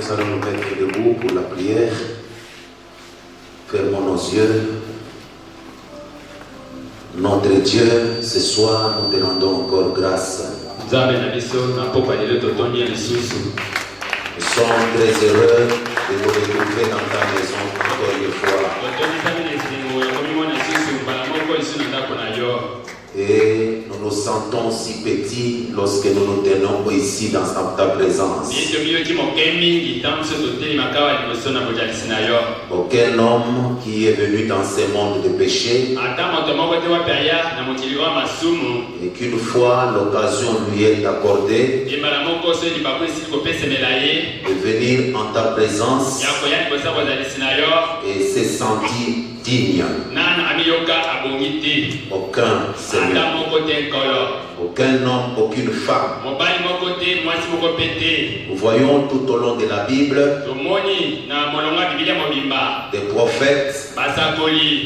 nous allons nous mettre debout pour la prière. Fermons nos yeux. Notre Dieu, ce soir, nous te rendons encore grâce. Nous sommes très heureux de nous retrouver dans ta maison encore une fois. Et nous nous sentons si petits lorsque nous nous tenons ici dans ta présence. Aucun homme qui est venu dans ce monde de péché et qu'une fois l'occasion lui est accordée de venir en ta présence et se sentir digne. Aucun Seigneur, aucun homme, aucune femme. Nous voyons tout au long de la Bible des prophètes,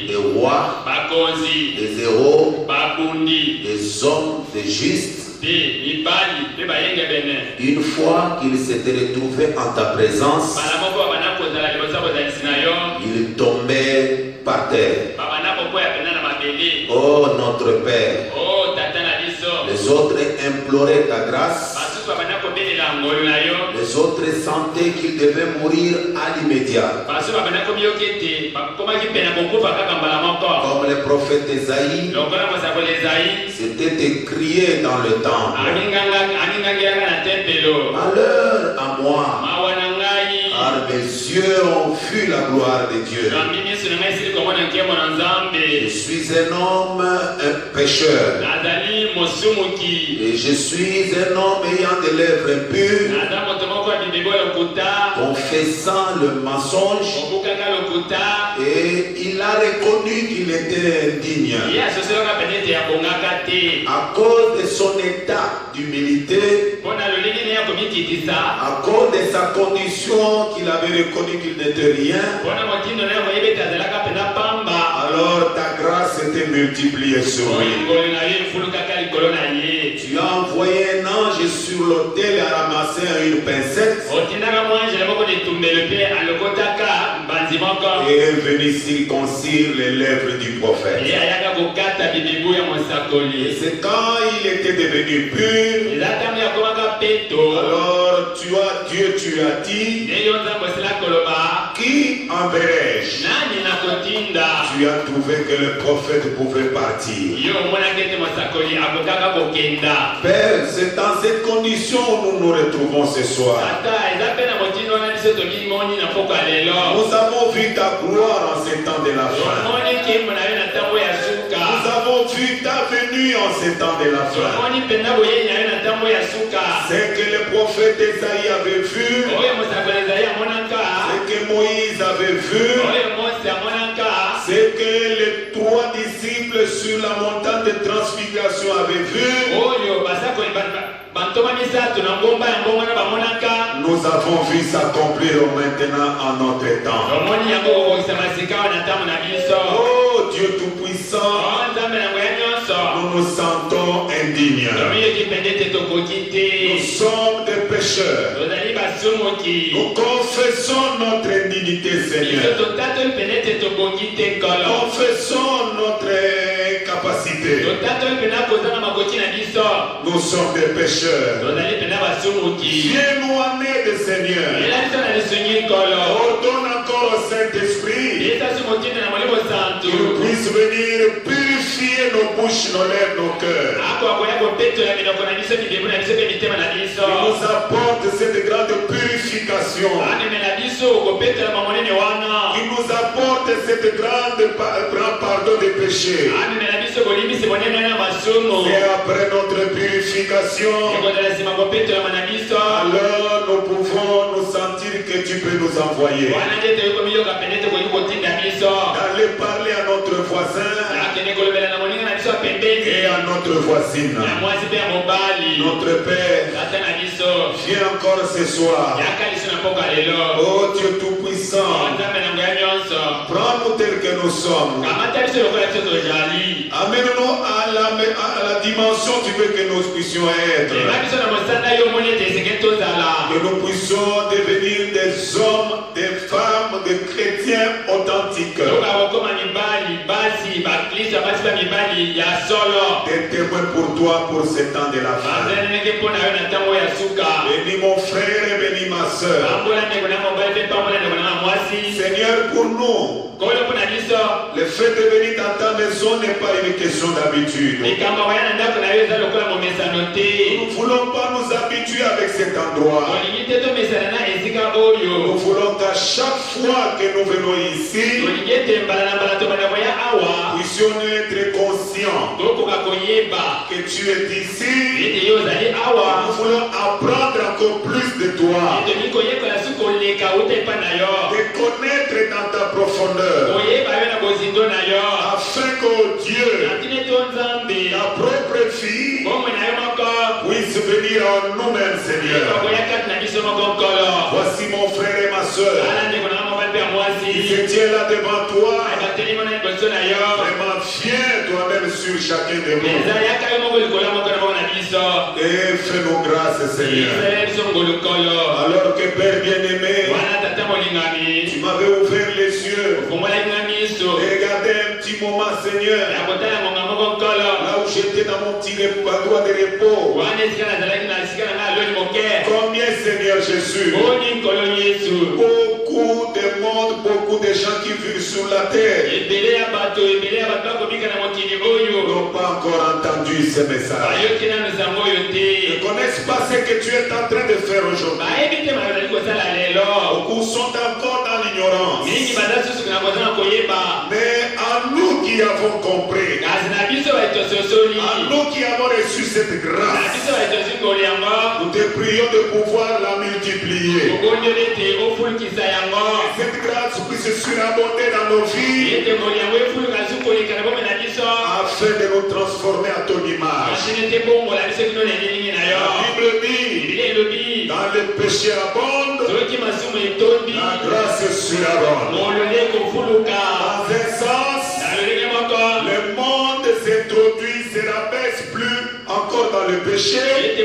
des rois, des héros, des hommes, des justes. Une fois qu'ils s'étaient retrouvés en ta présence, ils tombaient par terre. Oh notre Père, les autres imploraient ta grâce. Les autres sentaient qu'ils devaient mourir à l'immédiat. Comme le prophète Esaïe, c'était écrit dans le temple. Malheur à moi, car mes yeux ont vu la gloire de Dieu. Je suis un homme, un pécheur. Et je suis un homme ayant des lèvres impures, confessant le mensonge. Et il a reconnu qu'il était indigne. À cause de son état d'humilité, à cause de sa condition qu'il avait reconnu qu'il n'était rien, alors ta grâce était multipliée sur lui. Tu as envoyé un ange sur l'autel et a ramassé une pincette et est venu circoncire les lèvres du prophète. Et c'est quand il était devenu pur, alors Dieu tu as dit, qui enverrai-je? Tu as trouvé que le prophète pouvait partir. Père, c'est dans cette condition où nous nous retrouvons ce soir. Nous avons vu ta gloire en ces temps de la fin. Nous avons vu ta venue en ces temps de la fin. C'est que le prophète Esaïe avait vu, c'est que Moïse avait vu, c'est que les 3 disciples sur la montagne de transfiguration avaient vu. Nous avons vu s'accomplir maintenant en notre temps. Oh Dieu Tout-Puissant, nous nous sentons indignes. Nous sommes des pécheurs. Nous confessons notre indignité, Seigneur. Confessons notre incapacité. Nous sommes des pécheurs. Viens-nous en aide, Seigneur. Ordonne encore au Saint-Esprit qu'il puisse venir purifier nos bouches, nos lèvres, nos cœurs. Il nous apporte cette grande purification. Il nous apporte cette grand pardon des péchés. Et après notre purification, alors nous pouvons nous sentir que tu peux nous envoyer. D'aller parler à notre voisin et à notre voisine. Notre Père, viens encore ce soir. Oh Dieu Tout-Puissant, prends-nous tels que nous sommes. Amène-nous à la dimension que tu veux que nous puissions être. Que nous puissions devenir des même pour toi pour ce temps de la fin. Bénis mon frère et bénis ma soeur. Seigneur, pour nous, le fait de venir dans ta maison n'est pas une question d'habitude. Nous ne voulons pas nous habituer avec cet endroit. Nous voulons qu'à chaque fois que nous venons ici, puissions être conscients que tu es ici. Nous voulons apprendre encore plus de toi, de connaître dans ta profondeur, afin que Dieu, ta propre fille, puisse venir en nous-mêmes, Seigneur. Voici mon frère et ma soeur qui se tient là devant toi. Vraiment, viens toi-même sur chacun de nous et fais-nous grâce, Seigneur. Alors que Père bien-aimé, tu m'avais ouvert les yeux et regardé un petit moment, Seigneur, là où j'étais dans mon petit endroit de repos. Combien, Seigneur Jésus, beaucoup de monde, beaucoup de gens qui vivent sur la terre n'ont pas encore entendu ce message. Ne connaissent pas ce que tu es en train de faire aujourd'hui. Beaucoup sont encore dans l'ignorance. Mais à nous qui avons compris, à nous qui avons reçu cette grâce, nous te prions de pouvoir la multiplier. Cette grâce puisse surabonder dans nos vies, afin de nous transformer à ton image. La Bible dit, dans le péché abonde, la grâce surabonde. Dans un sens, le monde s'introduit, se rabaisse plus encore dans le péché, et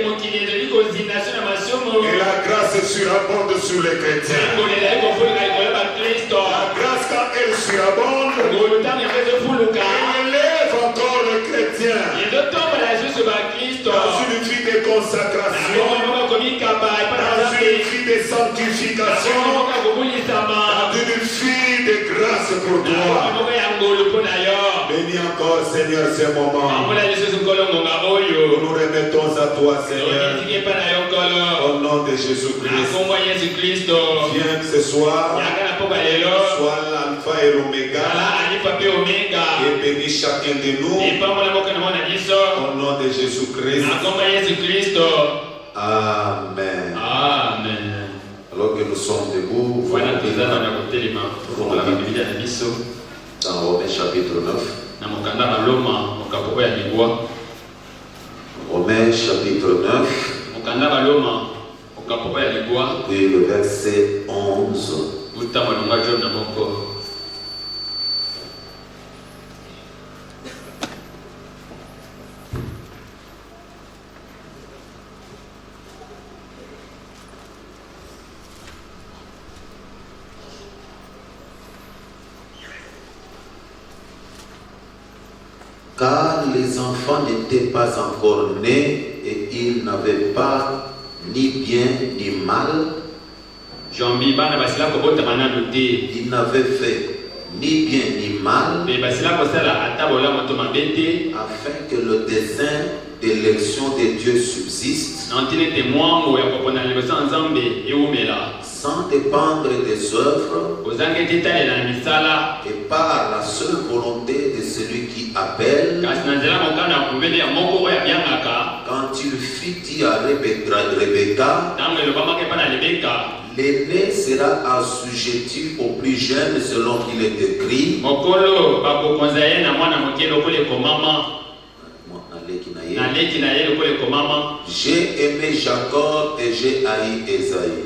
la grâce surabonde sur les chrétiens. La grâce, quand elle surabonde, elle élève encore le chrétien dans une vie de consacration, dans une vie de sanctification, dans une vie de grâce pour toi. Bénis encore, Seigneur, ce moment. Nous nous remettons à toi, Seigneur, au nom de Jésus-Christ. Viens ce soir, sois l'alpha et l'oméga, et bénis chacun de nous, au nom de Jésus-Christ. Amen. Alors que nous sommes debout, dans Romains chapitre 9. Romains chapitre 9. Puis le verset 11. Car les enfants n'étaient pas encore nés et ils n'avaient pas ni bien ni mal. Ils n'avaient fait ni bien ni mal, afin que le dessein d'élection de Dieu subsiste, sans dépendre des œuvres, et par la seule volonté de celui qui appelle. Quand il fit dire à Rebecca, l'aîné sera assujetti au plus jeune selon qu'il est écrit. J'ai aimé Jacob et j'ai haï Esaïe.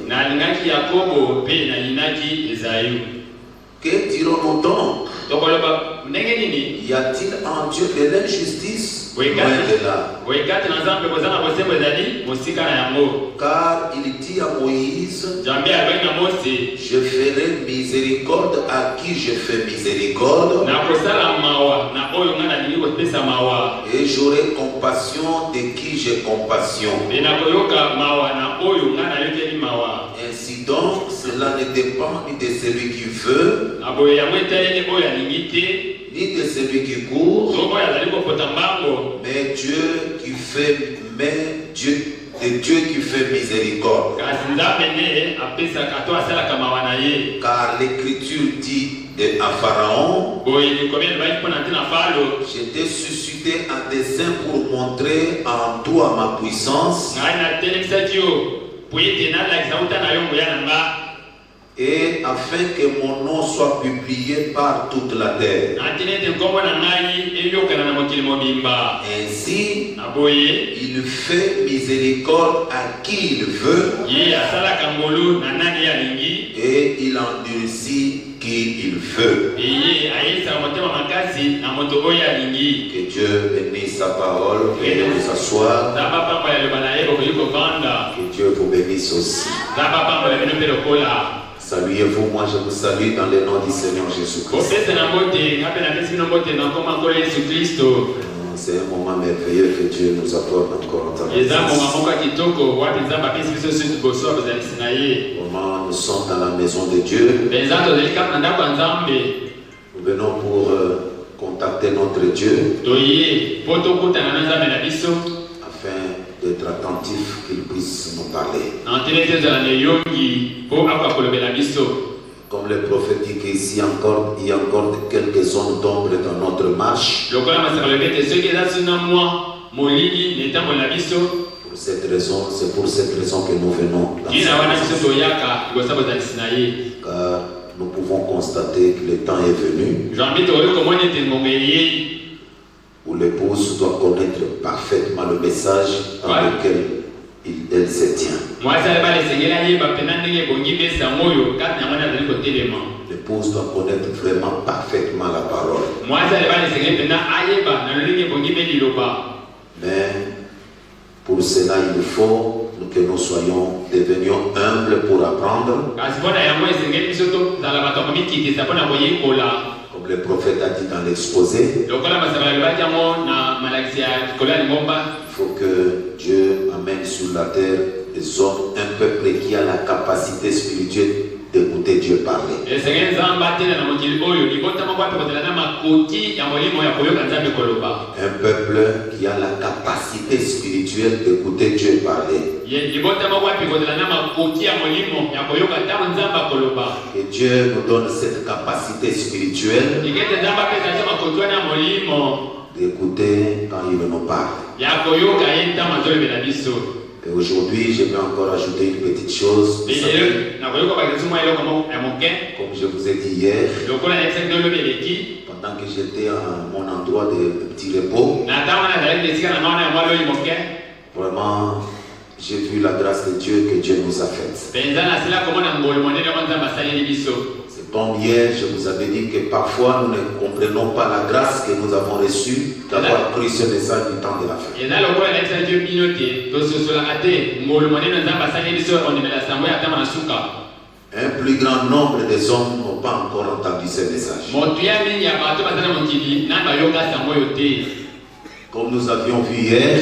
Que dirons-nous donc? Y a-t-il en Dieu de l'injustice? Loin de là. Car il dit à Moïse, je ferai miséricorde miséricorde à qui je fais miséricorde. Et j'aurai compassion de qui j'ai compassion. Ainsi donc, cela ne dépend ni de celui qui veut, ni de celui qui court, mais Dieu qui fait, de Dieu qui fait miséricorde. Car l'Écriture dit à Pharaon, je t'ai suscité un dessein pour montrer en toi ma puissance et afin que mon nom soit publié par toute la terre. Ainsi, il fait miséricorde à qui il veut et il endurcit qui il veut. Que Dieu bénisse sa parole. Veuillez vous asseoir. Que Dieu vous bénisse aussi. Saluez-vous, moi je vous salue dans le nom du Seigneur Jésus-Christ. C'est un moment merveilleux que Dieu nous accorde encore en tant que nous sommes dans la maison de Dieu. Nous venons pour contacter notre Dieu afin d'être attentif qu'il puisse nous parler. Comme le prophète dit qu'ici il y a encore quelques zones d'ombre dans notre marche. C'est pour cette raison que nous venons dans car nous pouvons constater que le temps est venu où l'épouse doit connaître parfaitement le message dans lequel elle se tient. L'épouse doit connaître vraiment parfaitement la parole. Mais pour cela, il faut que nous devenions humbles pour apprendre. Comme le prophète a dit dans l'exposé, il faut que Dieu amène sur la terre des hommes, un peuple qui a la capacité spirituelle d'écouter Dieu parler. Un peuple qui a la capacité spirituelle d'écouter Dieu parler. Que Dieu nous donne cette capacité spirituelle d'écouter quand il nous parle. Et aujourd'hui, je vais encore ajouter une petite chose. Comme je vous ai dit hier, pendant que j'étais à mon endroit de petit repos, vraiment, j'ai vu la grâce de Dieu que Dieu nous a faite. C'est comme hier, je vous avais dit que parfois nous ne comprenons pas la grâce que nous avons reçue d'avoir pris ce message du temps de la fin. Un plus grand nombre des hommes n'ont pas encore entendu ce message. Comme nous avions vu hier,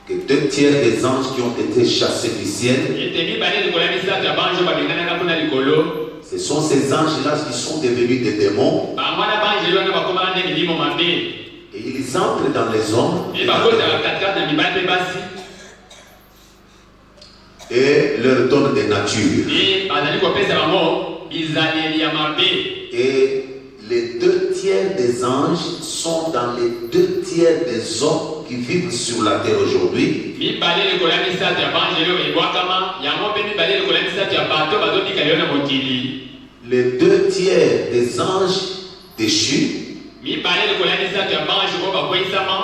que 2 tiers des anges qui ont été chassés du ciel, ce sont ces anges-là qui sont devenus des démons. Et ils entrent dans les hommes et leur donnent des natures. Et les 2 tiers des anges sont dans les 2 tiers des hommes qui vivent sur la terre aujourd'hui. Les 2 tiers des anges déchus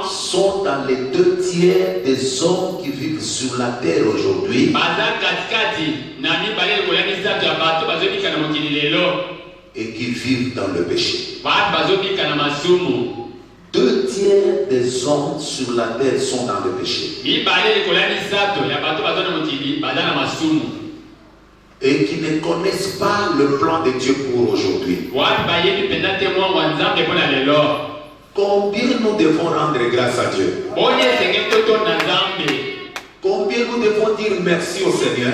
sont dans les 2 tiers des hommes qui vivent sur la terre aujourd'hui. Et qui vivent dans le péché. 2 tiers des hommes sur la terre sont dans le péché. et qui ne connaissent pas le plan de Dieu pour aujourd'hui. Combien nous devons rendre grâce à Dieu? Combien nous devons dire merci au Seigneur?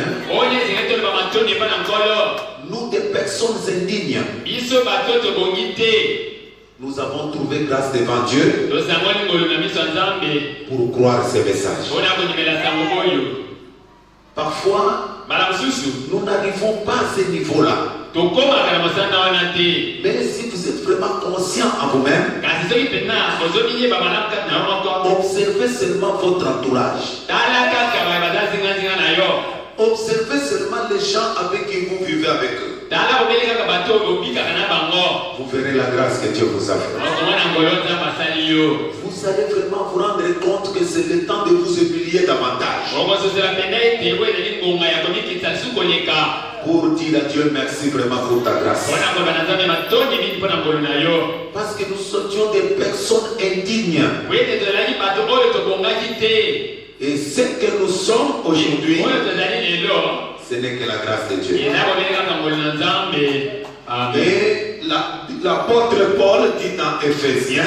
Nous, des personnes indignes, nous avons trouvé grâce devant Dieu pour croire ces messages. Parfois, nous n'arrivons pas à ce niveau-là. Mais si vous êtes vraiment conscient en vous-même, observez seulement votre entourage. Observez seulement les gens avec qui vous vivez avec eux. Vous verrez la grâce que Dieu vous a faite. Vous allez vraiment vous rendre compte que c'est le temps de vous humilier davantage. Pour dire à Dieu merci vraiment pour ta grâce. Parce que nous sommes des personnes indignes. Et ce que nous sommes aujourd'hui, ce n'est que la grâce de Dieu. Et l'apôtre Paul dit dans Éphésiens,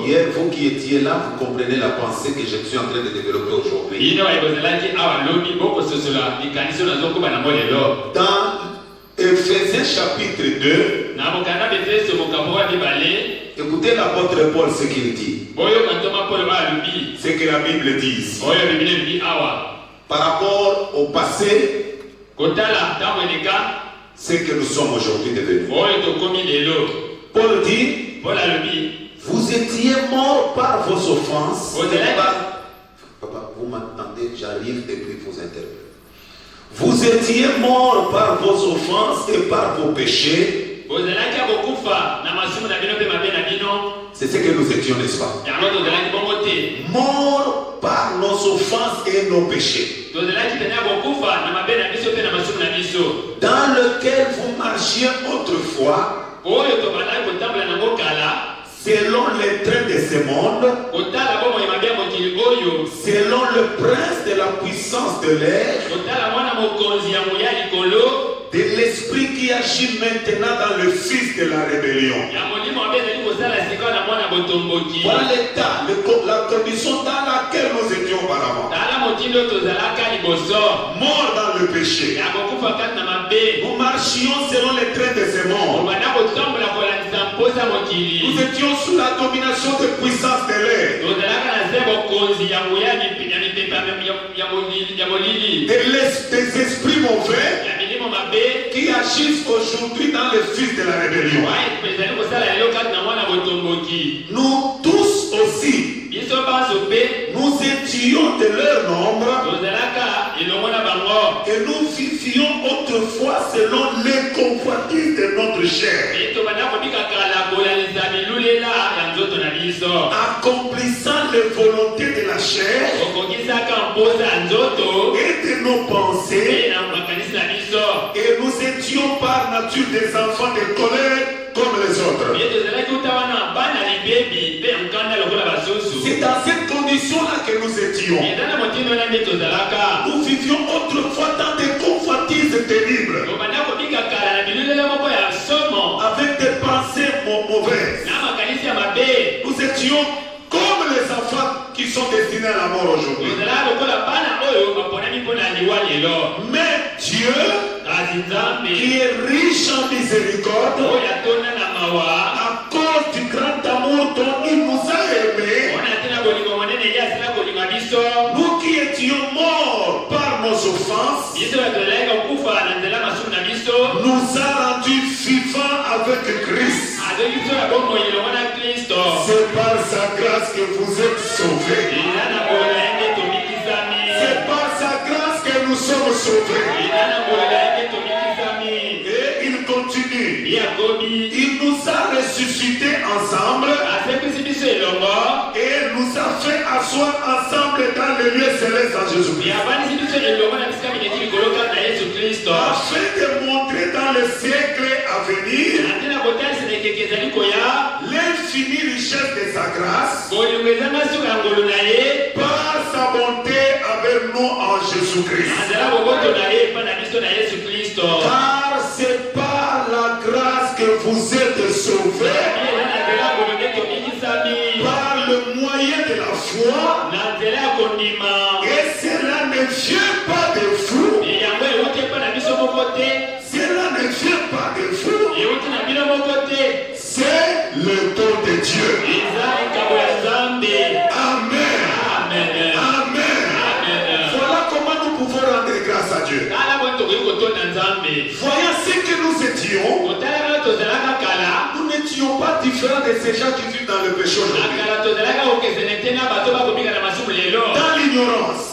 hier vous qui étiez là, vous comprenez la pensée que je suis en train de développer aujourd'hui. Dans Éphésiens chapitre 2, écoutez l'apôtre Paul ce qu'il dit. C'est que la Bible dit ici. Par rapport au passé, c'est que nous sommes aujourd'hui devenus. Paul dit, vous étiez morts par vos offenses. Papa, vous m'entendez, j'arrive et puis vous intervenez. Vous étiez morts par vos offenses et par vos péchés. C'est ce que nous étions, n'est-ce pas? Morts par nos offenses et nos péchés. Dans lequel vous marchiez autrefois, selon les traits de ce monde, selon le prince de la puissance de l'air, de l'esprit qui agit maintenant dans le fils de la rébellion. Voilà l'état, la condition dans laquelle nous étions auparavant. Morts dans le péché. Nous marchions selon les traits de ce monde. Nous étions sous la domination de puissance de l'air. Des esprits mauvais qui agissent aujourd'hui dans le fils de la rébellion. Nous tous aussi, nous étions de leur nombre et nous vivions autrefois selon les convoitises de notre chair, accomplissant les volontés de la chair et de nos pensées, et nous étions par nature des enfants de colère comme les autres. C'est dans cette condition-là que nous étions. Nous vivions autrefois dans des convoitises terribles, avec des pensées mauvaises. Nous étions comme les enfants qui sont destinés à la mort aujourd'hui. Mais Dieu, qui est riche en miséricorde, à cause du grand amour dont il nous a aimés, nous qui étions morts par nos offenses, nous a rendus vivants avec Christ. C'est par sa grâce que vous êtes sauvés. C'est par sa grâce que nous sommes sauvés. Et il continue. Il nous a ressuscités ensemble et nous a fait asseoir ensemble dans le lieu céleste en Jésus-Christ, afin de montrer dans le siècle à venir l'infinie richesse de sa grâce par sa bonté avec avec nous en Jésus-Christ. Car c'est par la grâce que vous êtes sauvés, par le moyen de la foi, et cela ne vient pas de vous. Cela ne vient pas de vous. C'est le don de Dieu. Amen. Amen. Voilà comment nous pouvons rendre grâce à Dieu. Voyons ce que nous étions. Nous n'étions pas différents de ces gens qui vivent dans le péché aujourd'hui. Dans l'ignorance.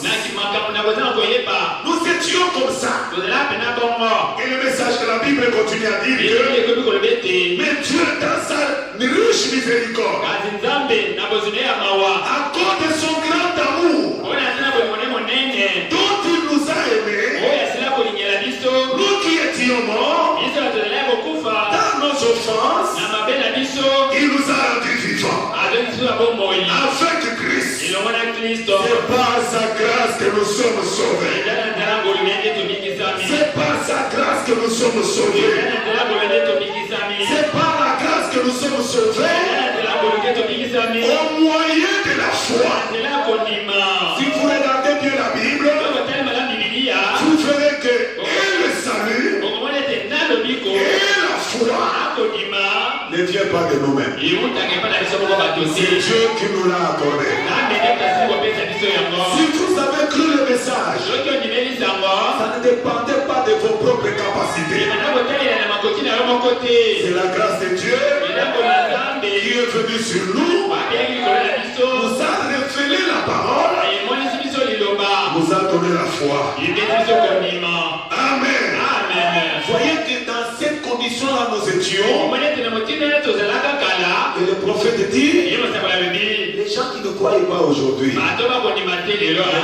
Nous étions comme ça. Et le message que la Bible continue à dire que mais Dieu dans sa riche miséricorde, à cause de son grand amour, dont il nous a aimés, nous qui étions morts dans nos offenses, il nous a rendus vivants avec Christ. C'est par sa grâce que nous sommes sauvés. C'est par sa grâce que nous sommes sauvés. C'est par la grâce que nous sommes sauvés au moyen de la foi. Si vous regardez bien la Bible, vous verrez que et le salut et la foi ne vient pas de nous-mêmes. C'est Dieu qui nous l'a accordé. Si vous avez cru le message, ça ne dépendait pas de vos propres capacités. C'est la grâce de Dieu qui est venue sur nous, nous a révélé la parole, nous a donné la foi. Amen. Voyez que dans cette condition-là nous étions, et le prophète dit, les gens qui ne croyaient pas aujourd'hui, ne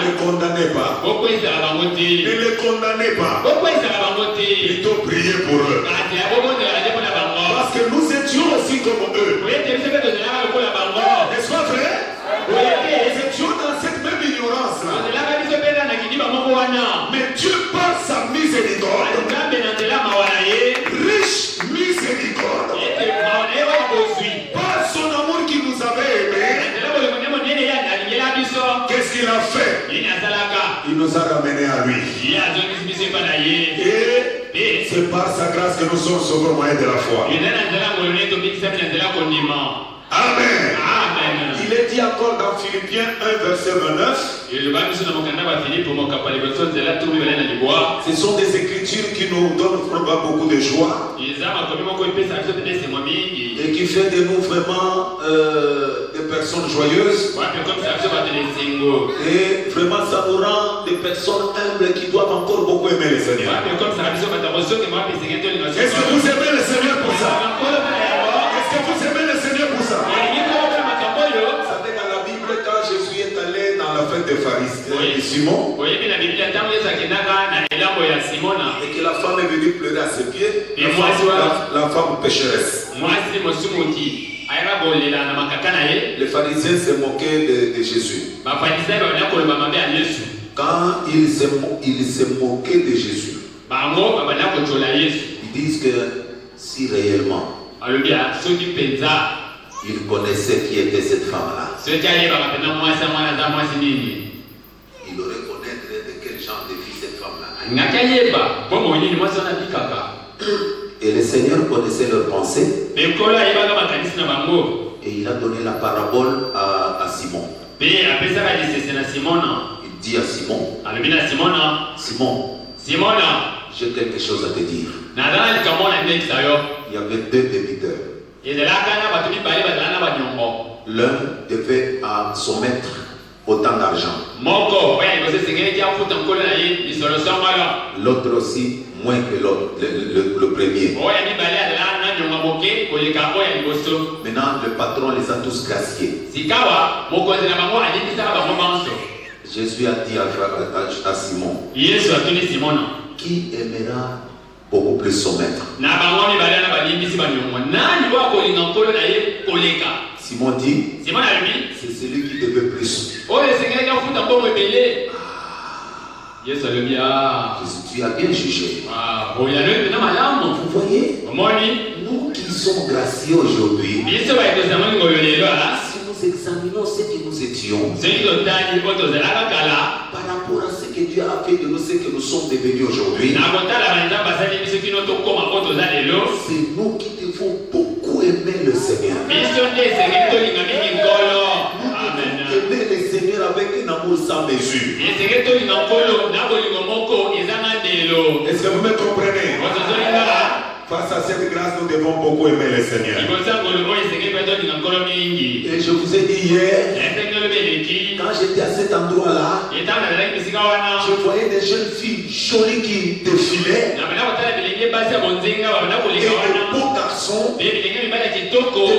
les condamnez pas. Ne les condamnez pas. Plutôt priez pour eux. Parce que nous étions aussi comme eux. N'est-ce pas vrai? Nous étions dans cette même ignorance-là. Mais Dieu, par sa miséricorde, riche miséricorde, par son amour qui nous avait aimés, qu'est-ce qu'il a fait? Il nous a ramenés à lui. Et c'est par sa grâce que nous sommes sauvés au moyen de la foi. Amen. Il est dit encore dans Philippiens 1 verset 29. Ce sont des écritures qui nous donnent vraiment beaucoup de joie et qui fait de nous vraiment des personnes joyeuses. Et vraiment ça nous rend des personnes humbles qui doivent encore beaucoup aimer le Seigneur. Est-ce que vous aimez le Seigneur pour ça? Est-ce que vous aimez le Seigneur pour ça? Vous savez, dans la Bible, quand Jésus est allé dans la fête des pharisiens de Simon, et que la femme est venue pleurer à ses pieds, la femme pécheresse. Les pharisiens se moquaient de Jésus. Quand ils se moquaient de Jésus, ils disent que si réellement il connaissait qui était cette femme-là, il aurait connaître de quel genre de fille cette femme-là. Et le Seigneur connaissait leurs pensées. Et il a donné la parabole à Simon. Il dit à Simon, Simon, j'ai quelque chose à te dire. Il y avait deux débiteurs. L'un devait à son maître autant d'argent. L'autre aussi moins que l'autre, le premier. Maintenant, le patron les a tous graciés. Jésus a dit à Simon, qui aimera beaucoup plus son maître? Simon dit, c'est celui qui devait plus. Jésus, tu as bien jugé. Vous voyez, nous qui sommes gracieux aujourd'hui, si nous examinons ce que nous étions, par rapport à ce que Dieu a fait de nous, ce que nous sommes devenus aujourd'hui, c'est nous qui devons beaucoup aimer le Seigneur. Aimer le Seigneur avec un amour sans mesure. Est-ce que vous me comprenez? Face à cette grâce, nous devons beaucoup aimer le Seigneur. Et je vous ai dit hier, quand j'étais à cet endroit-là, je voyais des jeunes filles jolies qui défilaient, et de beaux garçons, des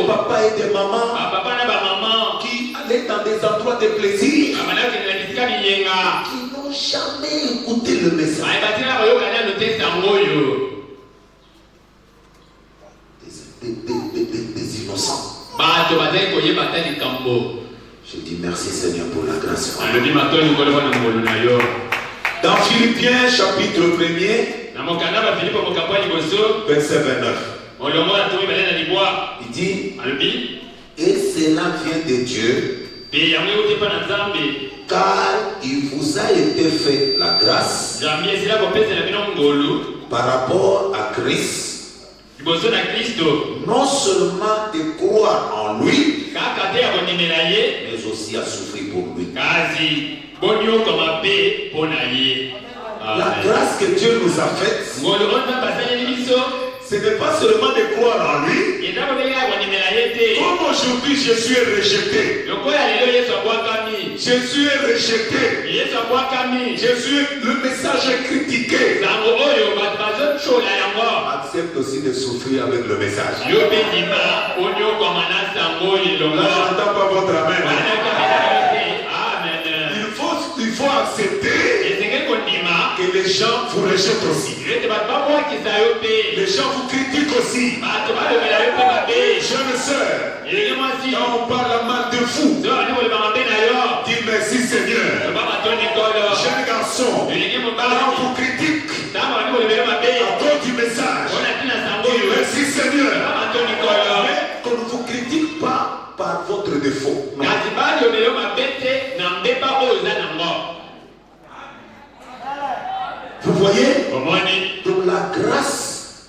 papas et des mamans qui allaient dans des endroits de plaisir, qui n'ont jamais écouté le message. Des innocents. Je dis merci Seigneur pour la grâce. Dans Philippiens chapitre 1er, verset 29, il dit, et cela vient de Dieu, car il vous a été fait la grâce par rapport à Christ, non seulement de croire en lui, mais aussi à souffrir pour lui. La grâce que Dieu nous a faite, ce n'est pas seulement de croire en lui. Comme aujourd'hui je suis rejeté, je suis rejeté, le message est critiqué. Accepte aussi de souffrir avec le message. Là, j'entends pas votre amen. Il faut accepter que les gens vous rejettent aussi. Les gens vous critiquent aussi. Jeune sœur, quand on parle mal de vous, dis merci Seigneur. Jeune garçon, quand on vous critique à cause du message, dis merci Seigneur. Mais qu'on ne vous critique pas par votre défaut. Non. Vous voyez? Donc la grâce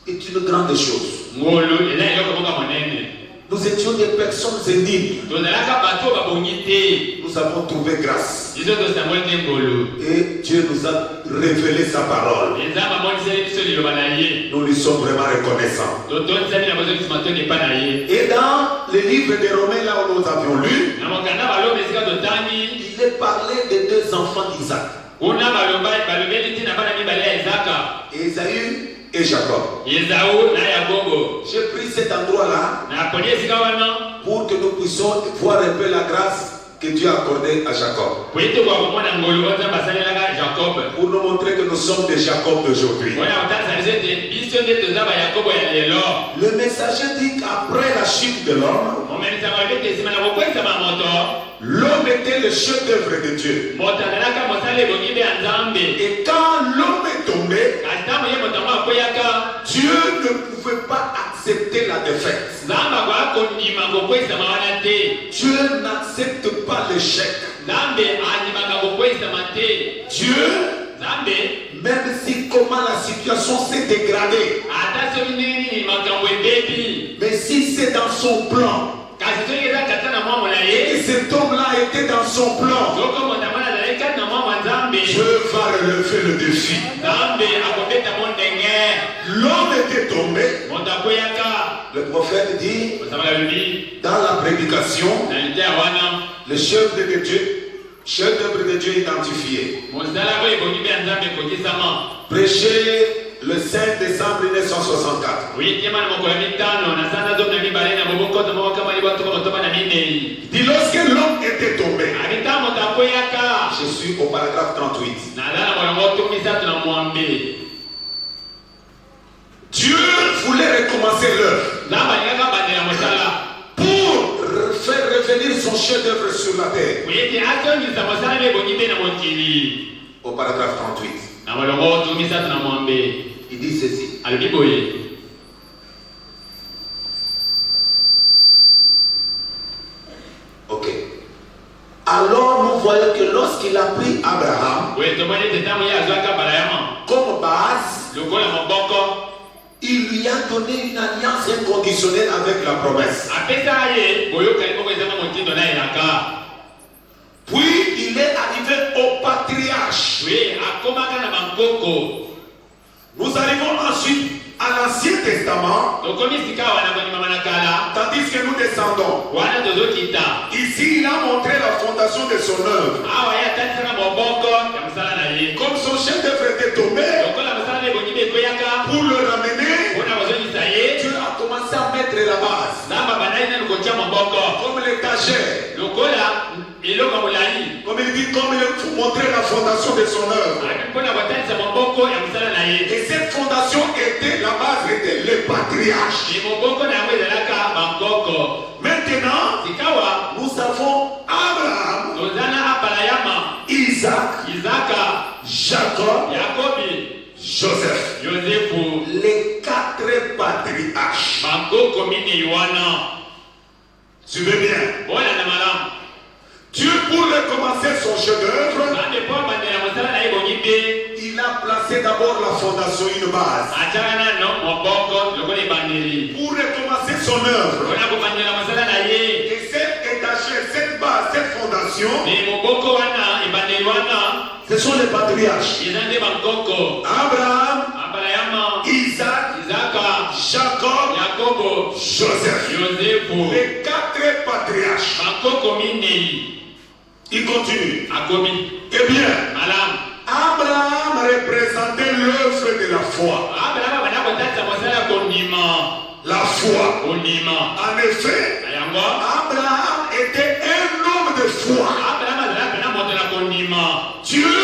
est une grande chose. Nous étions des personnes indignes. Nous avons trouvé grâce. Et Dieu nous a révélé sa parole. Nous lui sommes vraiment reconnaissants. Et dans le livre de Romains, là où nous avions lu, il est parlé des deux enfants d'Isaac, Ésaü et Jacob. J'ai pris cet endroit-là pour que nous puissions voir un peu la grâce que Dieu a accordée à Jacob. Pour nous montrer que nous sommes des Jacob d'aujourd'hui. Le messager dit qu'après la chute de l'homme, l'homme était le chef-d'œuvre de Dieu. Et quand l'homme est tombé, Dieu ne pouvait pas accepter la défaite. Dieu n'accepte pas l'échec. Dieu, même si comment la situation s'est dégradée, mais si c'est dans son plan, et que cet homme-là était dans son plan, Dieu va relever le défi. L'homme était tombé. Le prophète dit dans la prédication, le chef de Dieu, chef d'œuvre de Dieu identifié, prêcher le 5 décembre 1964. Dit lorsque l'homme était tombé, je suis au paragraphe 38. Dieu voulait recommencer l'œuvre pour faire revenir son chef d'œuvre sur la terre. au paragraphe 38. Il dit ceci. Ok. Alors nous voyons que lorsqu'il a pris Abraham comme base, il lui a donné une alliance inconditionnelle avec la promesse. Puis il est arrivé au patriarche. Nous arrivons ensuite à l'Ancien Testament, tandis que nous descendons. Ici, il a montré la fondation de son œuvre. Comme son chef d'œuvre était tombé, pour le ramener, Dieu a commencé à mettre la base. Comme l'étagère. Comme il dit, comme il faut montrer la fondation de son œuvre. Et cette fondation était, la base était le patriarche. Maintenant, nous avons Abraham, Isaac, Jacob, Joseph. Les 4 patriarches. Tu veux bien? Dieu, pour recommencer son chef-d'œuvre, il a placé d'abord la fondation, une base. Pour recommencer son œuvre. Et cette étagère, cette base, cette fondation, ce sont les patriarches. Abraham, Isaac, Jacob, Joseph. Les 4 patriarches. Il continue. Eh bien, Abraham représentait l'œuvre de la foi. La foi. En effet, Abraham était un homme de foi. Dieu,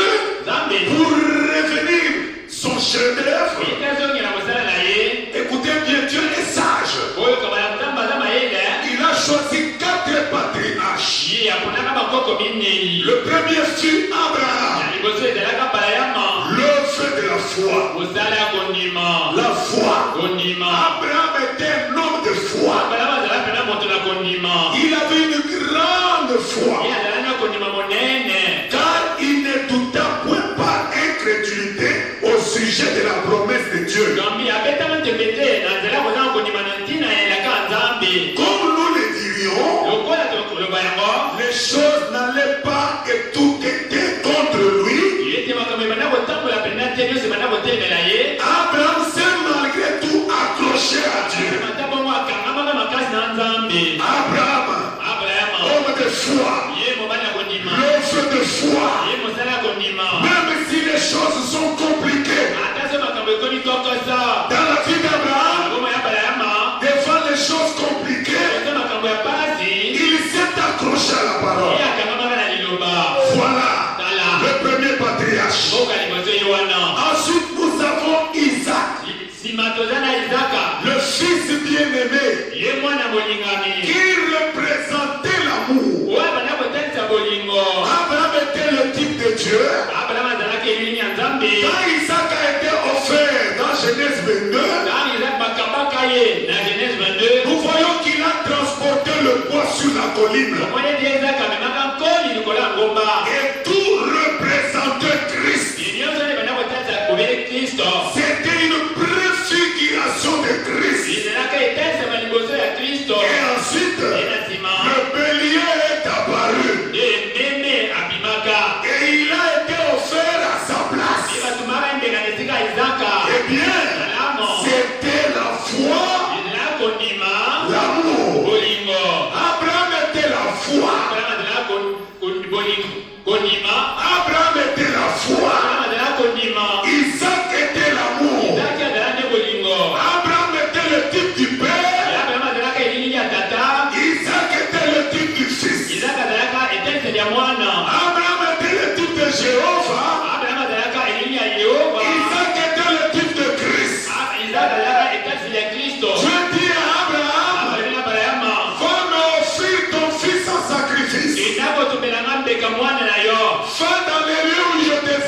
pour revenir son chef-d'œuvre, écoutez bien, Dieu est sage. Il a choisi 4 patriarches. Le premier fut Abraham. L'œuvre de la foi. La foi. Abraham était un homme de foi. Il avait une grande foi. Car il ne douta point par incrédulité au sujet de la promesse de Dieu. Comme nous le dirions, les choses n'allaient pas et tout était contre lui. Abraham s'est malgré tout accroché à Dieu. Abraham, homme de foi, l'œuvre de foi, même si les choses sont compliquées, dans la vie d'Abraham, devant les choses compliquées, il s'est accroché à la parole. Voilà le premier patriarche. Ensuite, nous avons Isaac, le fils bien-aimé, qui représentait l'amour. Abraham était le type de Dieu. Quand Isaac a été offert dans Genèse 22, nous voyons qu'il a transporté le bois sur la colline. Et tout représentait Christ. C'était une préfiguration de Christ. Et ensuite, le bélier est apparu. Et il a été offert à sa place. Eh bien, c'était la foi, l'amour. Abraham était la foi. Abraham était la foi. Isaac était l'amour. Abraham était le type du père. Isaac était le type du fils. Abraham était le type de Jéhovah. Isaac était le type de Christ. Dieu dit à Abraham, va me offrir ton fils en sacrifice. Va dans les lieux où je t'ai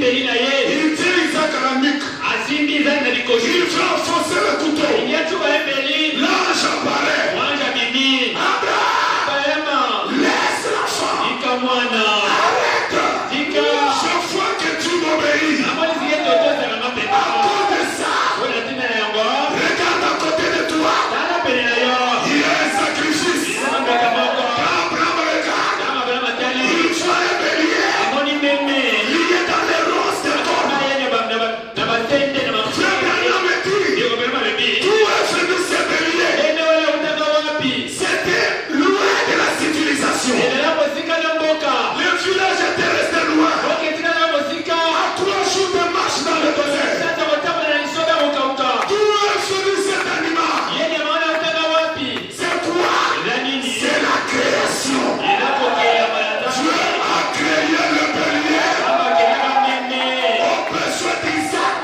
Il tient Isaac à la nuque. Il fait enfoncer le couteau. L'ange apparaît. Abraham, laisse l'enfant. Arrête. Chaque fois que tu m'obéis, à cause de ça, regarde à côté de toi. Il y a un sacrifice. Quand Abraham regarde, il voit un bélier. Il est dans les roses de corps. Frère Branham me dit, tout est venu ce bélier. C'était loin de la civilisation. Le village était resté loin. À 3 jours de marche dans le désert. Tout est venu cet animal. C'est quoi? C'est la création. Dieu a créé le bélier au besoin d'Isaac.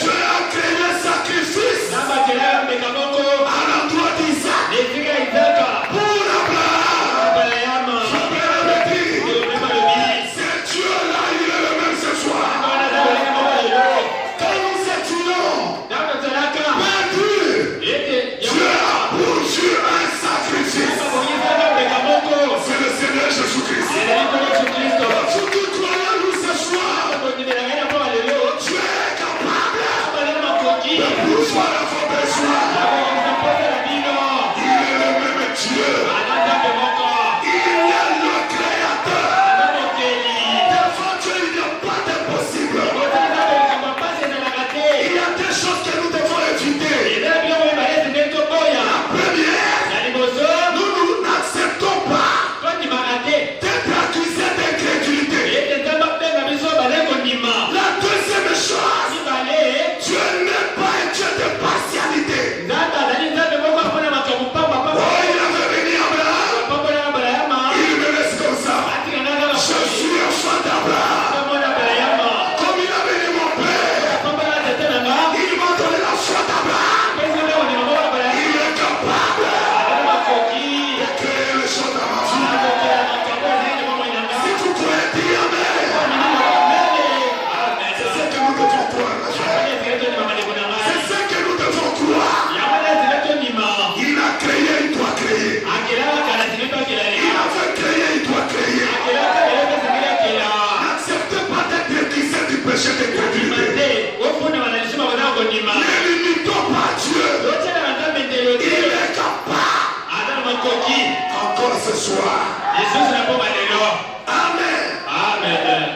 Dieu a créé le sacrifice à l'endroit d'Isaac. Pour Abraham, c'est Dieu là, il est le même ce soir. Quand nous étions perdus, Dieu a pourvu un sacrifice. C'est le Seigneur Jésus-Christ. Vous qui croyez en nous ce soir, Dieu est capable de pourvoir à vos besoins. Il est le même Dieu. Il est le créateur. Devant Dieu, il n'y a pas d'impossible. Il y a des choses que nous devons éviter. La première, nous n'acceptons pas d'être accusés d'incrédulité. La deuxième chose, Dieu n'est pas un Dieu de partialité. Oh, il avait béni Abraham. Il me laisse comme ça. Je suis enfant d'Abraham. Comme il a béni mon père, il m'a donné la foi d'Abraham. Il est capable de créer les choses dans ma vie. Si vous pouvez dire Amen, c'est ce que nous devons croire. C'est ce que nous devons croire. Il a créé, il doit créer. Il avait créé, il doit créer. N'acceptez pas d'être accusé du péché d'incrédulité. Ne limitons pas Dieu. Il est capable. Encore ce soir. Amen.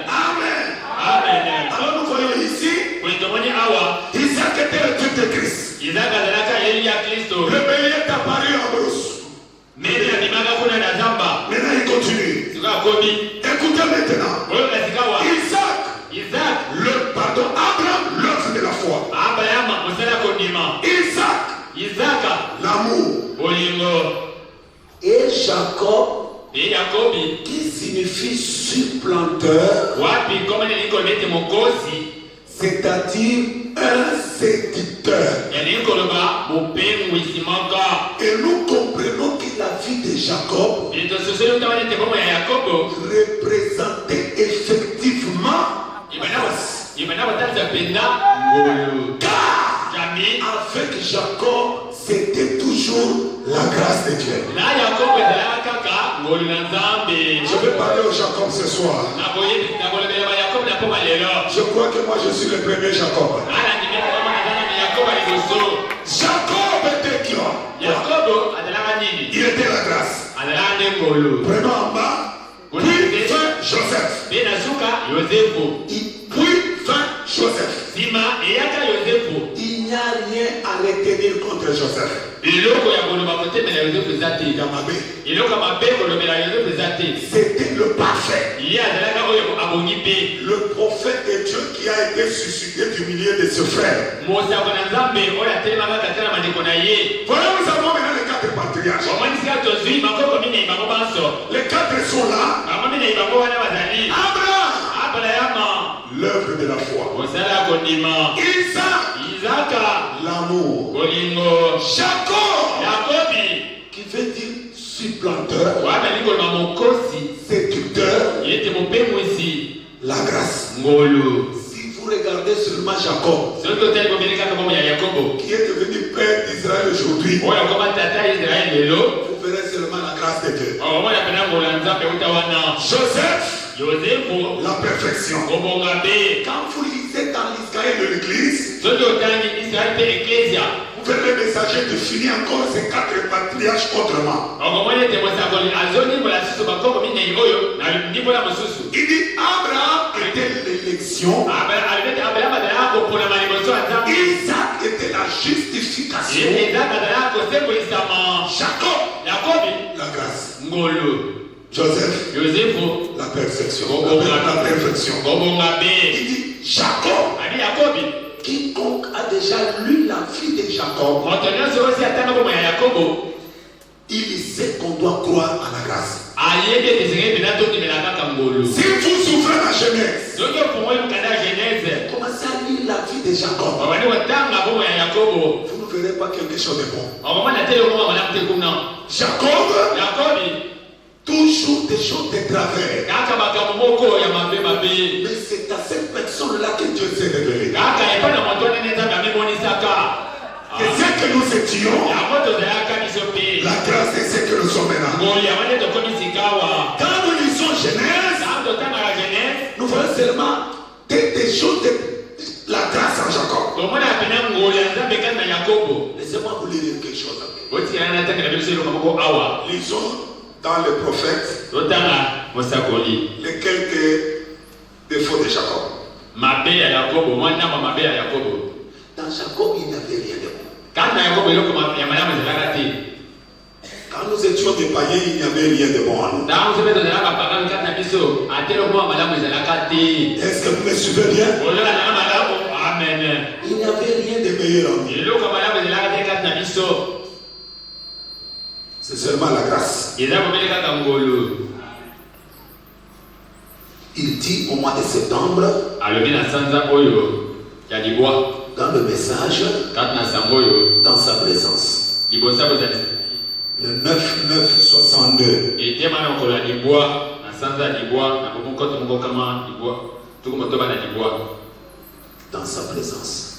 Amen. Alors nous voyons ici, Isaac était le type de Christ. Le bélier est apparu en brousse. Maintenant il continue. Écoutez maintenant. Isaac, Abraham, l'œuvre de la foi. Isaac, l'amour. Et Jacob, qui signifie supplanteur, c'est-à-dire un séducteur. Et nous comprenons que la vie de Jacob représentait effectivement car avec Jacob c'était toujours la grâce de Dieu. Je vais parler au Jacob ce soir. Je crois que moi je suis le premier Jacob. Jacob était qui? Il était la grâce. Prenons en bas. Puis fin Joseph. Puis fin Joseph. Il n'y a rien à retenir contre Joseph. C'était le parfait. Le prophète de Dieu qui a été suscité du milieu de ses frères. Voilà, nous avons maintenant les 4 patriarches. Les 4 sont là. Abraham, l'œuvre de la foi. Isaac, l'amour. Jacob, qui veut dire supplanteur, séducteur, la grâce. Si vous regardez seulement Jacob, qui est devenu père d'Israël aujourd'hui, vous verrez seulement la grâce de Dieu. Joseph, la perfection. Quand vous lisez dans l'Israël de l'Église, vous verrez le messager de finir encore ces 4 patriarches autrement. Il dit Abraham était l'élection, Isaac était la justification, Jacob la grâce, Joseph la perfection. La perfection. Il dit Jacob, quiconque a déjà lu la vie de Jacob, il sait qu'on doit croire à la grâce. Si vous souffrez la jeunesse, commencez à lire la vie de Jacob. Vous ne verrez pas quelque chose de bon. Jacob, toujours des choses de travers. Mais c'est à cette personne-là que Dieu s'est révélé. Et ce que nous étions, la grâce est ce que nous sommes maintenant. Quand nous lisons Genèse, nous voyons seulement des choses de la grâce en Jacob. Laissez-moi vous lire quelque chose. Lisons dans les prophètes les quelques défauts de Jacob. Dans Jacob, il n'y avait rien de bon. Quand nous étions des païens, il n'y avait rien de bon en nous. Est-ce que vous me suivez bien? Amen. Il n'y avait rien de meilleur en nous. C'est seulement la grâce. Il dit au mois de septembre, dans le message, dans sa présence, le 9-9-62, dans sa présence,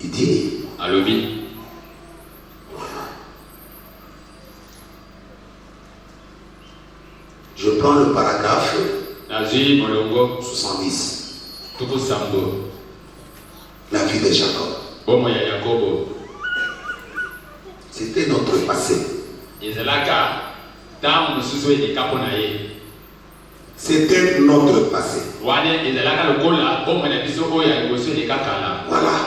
il dit, je prends le paragraphe 70. La vie de Jacob. C'était notre passé. C'était notre passé. Voilà.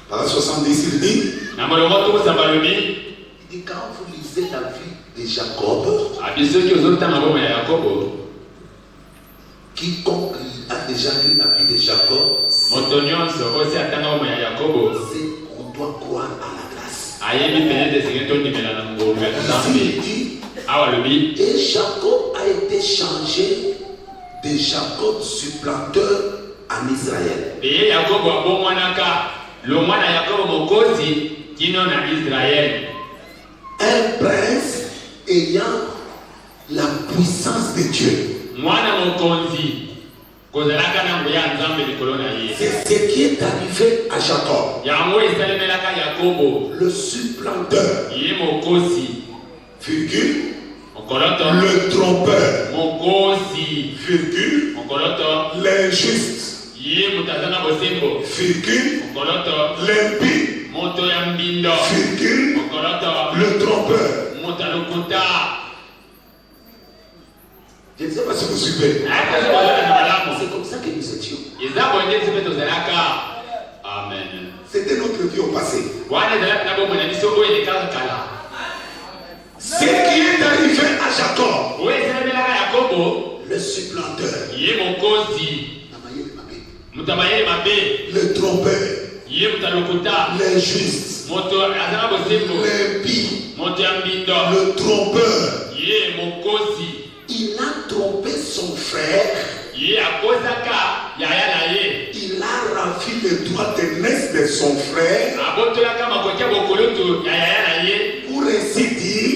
Par 70, il dit, quand vous lisez la vie de Jacob, quiconque a déjà lu la vie de Jacob, c'est qu'on doit croire à la grâce. Et Jacob a été changé de Jacob supplanteur en Israël. Un prince ayant la puissance de Dieu. C'est ce qui est arrivé à Jacob. Le supplanteur, virgule, le trompeur, virgule, l'injuste, virgule, l'impie, virgule, le trompeur. Je ne sais pas si vous suivez. C'est comme ça que nous étions. Amen. C'était notre vie au passé. Ce qui est arrivé à Jacob, le supplanteur, le trompeur, l'injuste, l'impie, le trompeur, il a trompé son frère. Il a ravi le droit d'aînesse de son frère. Pour ainsi dire,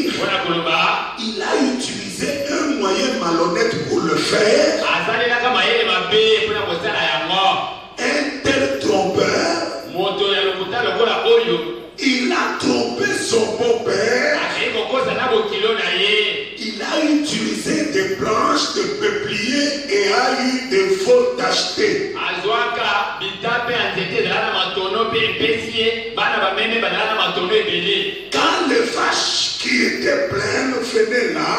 faire. Un tel trompeur, il a trompé son beau-père. Il a utilisé des branches de peuplier et a eu des fautes achetées. Quand les vaches qui étaient pleines venaient là,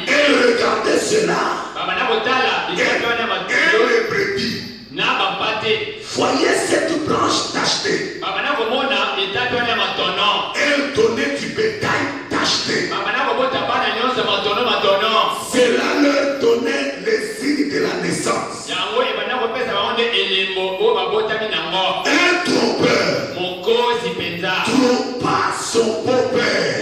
et regardaient cela, et les brebis voyez cette branche tachetée. Elle donnait du bétail tacheté. Cela leur donnait les signes de la naissance. Un trompeur trompa son beau-père.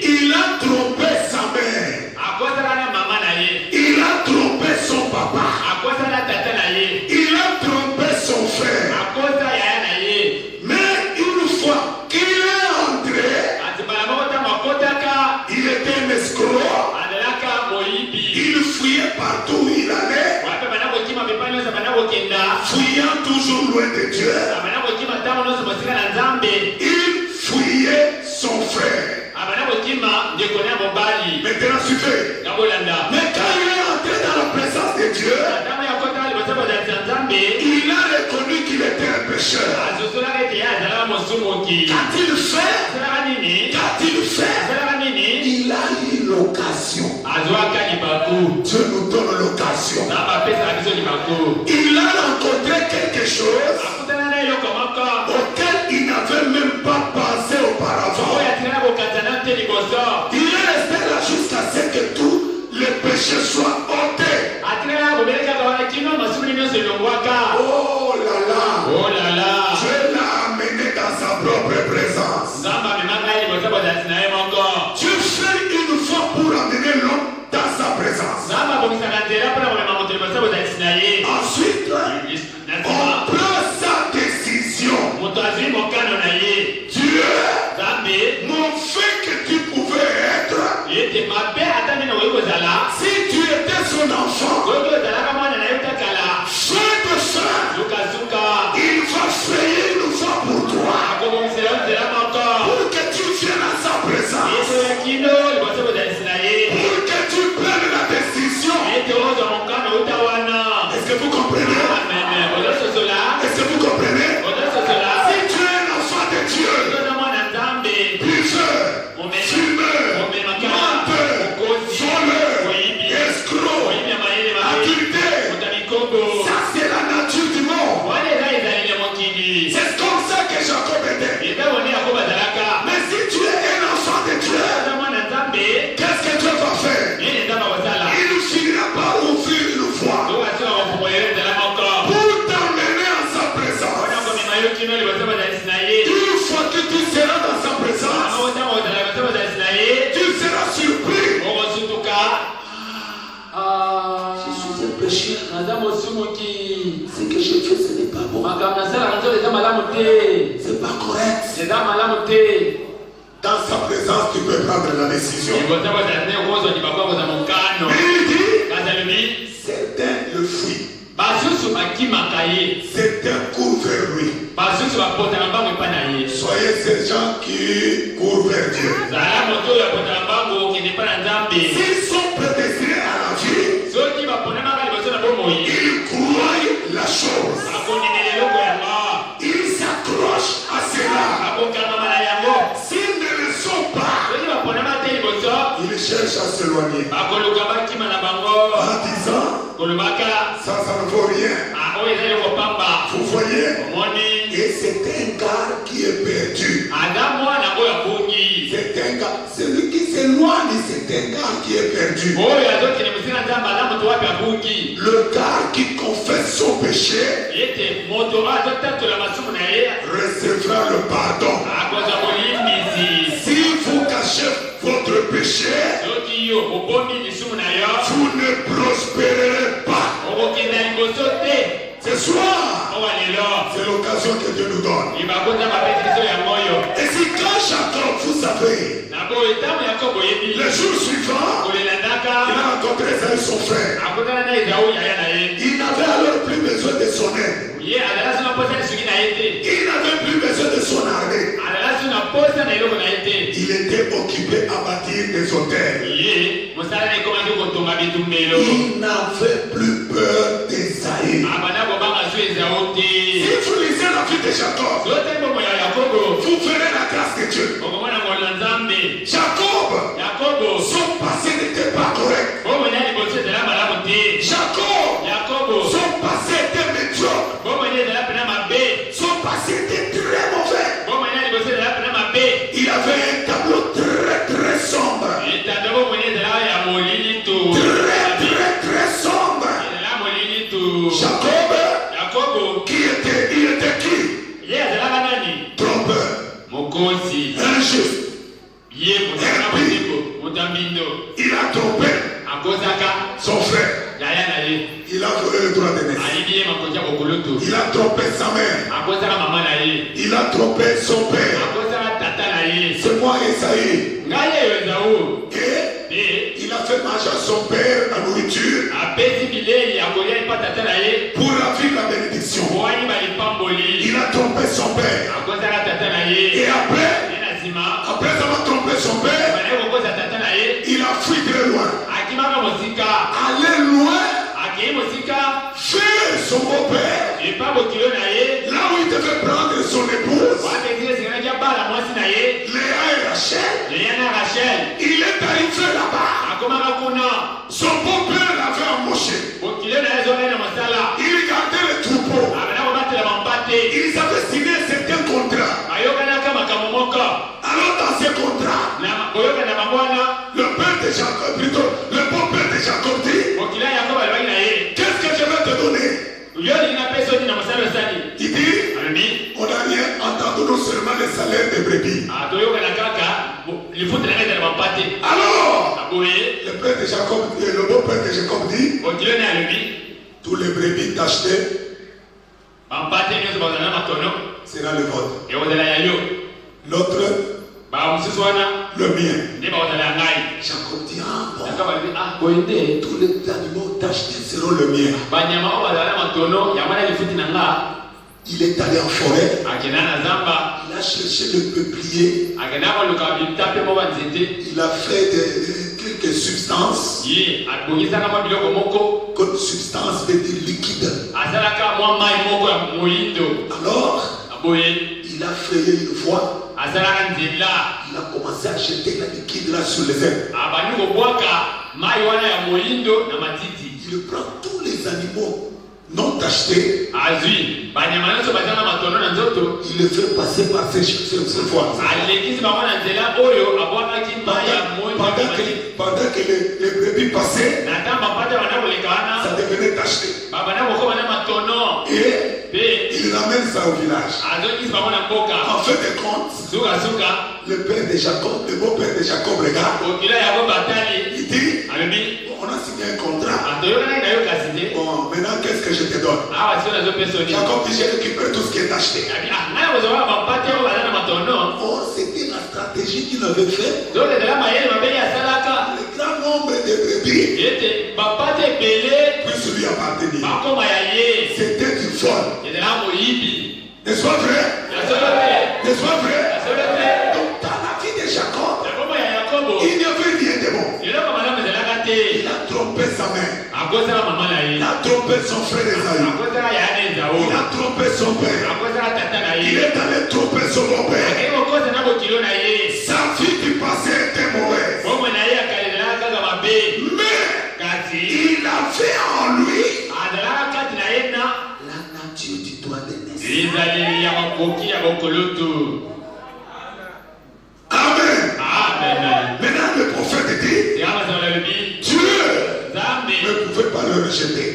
Il a trompé sa mère. Il a trompé son papa. Il a trompé son frère. Mais une fois qu'il est entré, il était un escroc. Il fuyait partout où il allait, fuyant toujours loin de Dieu. Il fuyait son frère. Maintenant suivez. Mais quand il est entré dans la présence de Dieu, il a reconnu qu'il était un pécheur. Qu'a-t-il fait? Il a eu l'occasion. Dieu nous donne l'occasion. Il a rencontré quelque chose auquel il n'avait même pas pensé auparavant. Il est resté là jusqu'à ce que tous les péchés soient ôtés. Oh là là, Dieu l'a amené dans sa propre présence. Dieu fait une fois pour amener l'homme dans sa présence. Ensuite, on prend sa décision. Dieu, mon fait que tu pouvais être, si tu étais son enfant, il va frayer une voie pour toi, pour que tu viennes à sa présence, pour que tu prennes la décision. Est-ce que vous comprenez? Est-ce que vous comprenez? Si tu es un enfant de Dieu, buveur, fumeur, menteur, voleur, escroc, adultère, ça c'est la nature du monde. C'est comme ça que Jacob était. Mais si tu es un enfant de Dieu, qu'est-ce que Dieu va faire? Il finira par ouvrir une voie pour t'emmener en sa présence. Une fois que tu seras dans sa présence, tu seras surpris. Je suis un pécheur. Ce que je fais, ce n'est pas bon. C'est pas correct. Dans sa présence, tu peux prendre la décision. Mais il dit, certains le fuient. Certains courent vers lui. Soyez ces gens qui courent vers Dieu. S'ils sont prédestinés à la vie, ils croient la chose. Ils s'accrochent à cela. S'ils ne le sont pas, ils cherchent à s'éloigner en disant, ça ne vaut rien. Vous voyez? Et c'est un gars qui est perdu. C'est un gars, celui qui s'éloigne, c'est un gars qui est perdu. Le gars qui confesse son péché recevra le pardon. Si vous cachez votre péché, vous ne prospérerez pas. Ce soir, c'est l'occasion que Dieu nous donne. Et si quand Jacob, vous savez, Le jour suivant, il a rencontré Esaü, son frère. Il n'avait alors plus besoin de son aide. Il n'avait plus besoin de son armée. Il était occupé à bâtir des hôtels. Il n'avait plus peur d'Esaü. Si vous lisez la vie de Jacob, vous verrez la grâce de Dieu. Jacob, son passé n'était pas correct. Jacob, son passé était médiocre. Son passé était très mauvais. Il avait un tableau très sombre. Très sombre. Jacob, il était qui? Trompeur. Injuste. Il a trompé son frère. Il a volé le droit d'aînesse. Il a trompé sa mère. Il a trompé son père. C'est moi Esaü. Et il a fait manger à son père la nourriture pour la vie de la bénédiction. Il a trompé son père. Et après avoir trompé son père, il a fui très loin. Aller loin faire son beau-père. Là où il devait prendre son épouse, Léa et Rachel, il est arrivé là-bas. Son beau-père l'avait embauché. Il gardait le troupeau. Ils avaient signé certains contrats. Alors dans ces contrats, le père de Jacob, plutôt le beau-père de Jacob dit, qu'est-ce que je vais te donner? Il dit, on n'a rien entendu, non seulement les salaires des brebis. Alors, le père de Jacob, le beau-père de Jacob dit, tous les brebis t'acheter sera le vôtre. L'autre, le mien. Jacob dit, tous les animaux d'acheter seront le mien. Il est allé en forêt. Il a cherché le peuplier. Il a fait quelques substances. Comme substance veut dire liquide. Alors, il a frayé une fois. Il a commencé à jeter la liquide là sur les herbes. Il prend tous les animaux non achetés. Il les fait passer par ces fois. Pendant que les brebis passaient, ça devenait acheté. Et il ramène ça au village. En fait de compte, le père de Jacob, le beau-père de Jacob regarde. Il dit, on a signé un contrat. Bon, maintenant qu'est-ce que je te donne? Jacob dit, j'ai récupéré tout ce qui est acheté. Oh, c'était la stratégie qu'il avait fait. Le grand nombre de brebis puisse lui appartenir. C'était du vol. N'est-ce pas vrai? N'est-ce pas vrai? Donc dans la vie de Jacob, il n'y avait rien de bon. Il a trompé sa mère. Il a trompé son frère Esaü. Il a trompé son père. Il est allé tromper son beau-père. Sa vie du passé était mauvaise. Mais il avait en lui la nature du droit d'aînesse. Amen. Maintenant le prophète dit, Dieu ne pouvait pas le rejeter.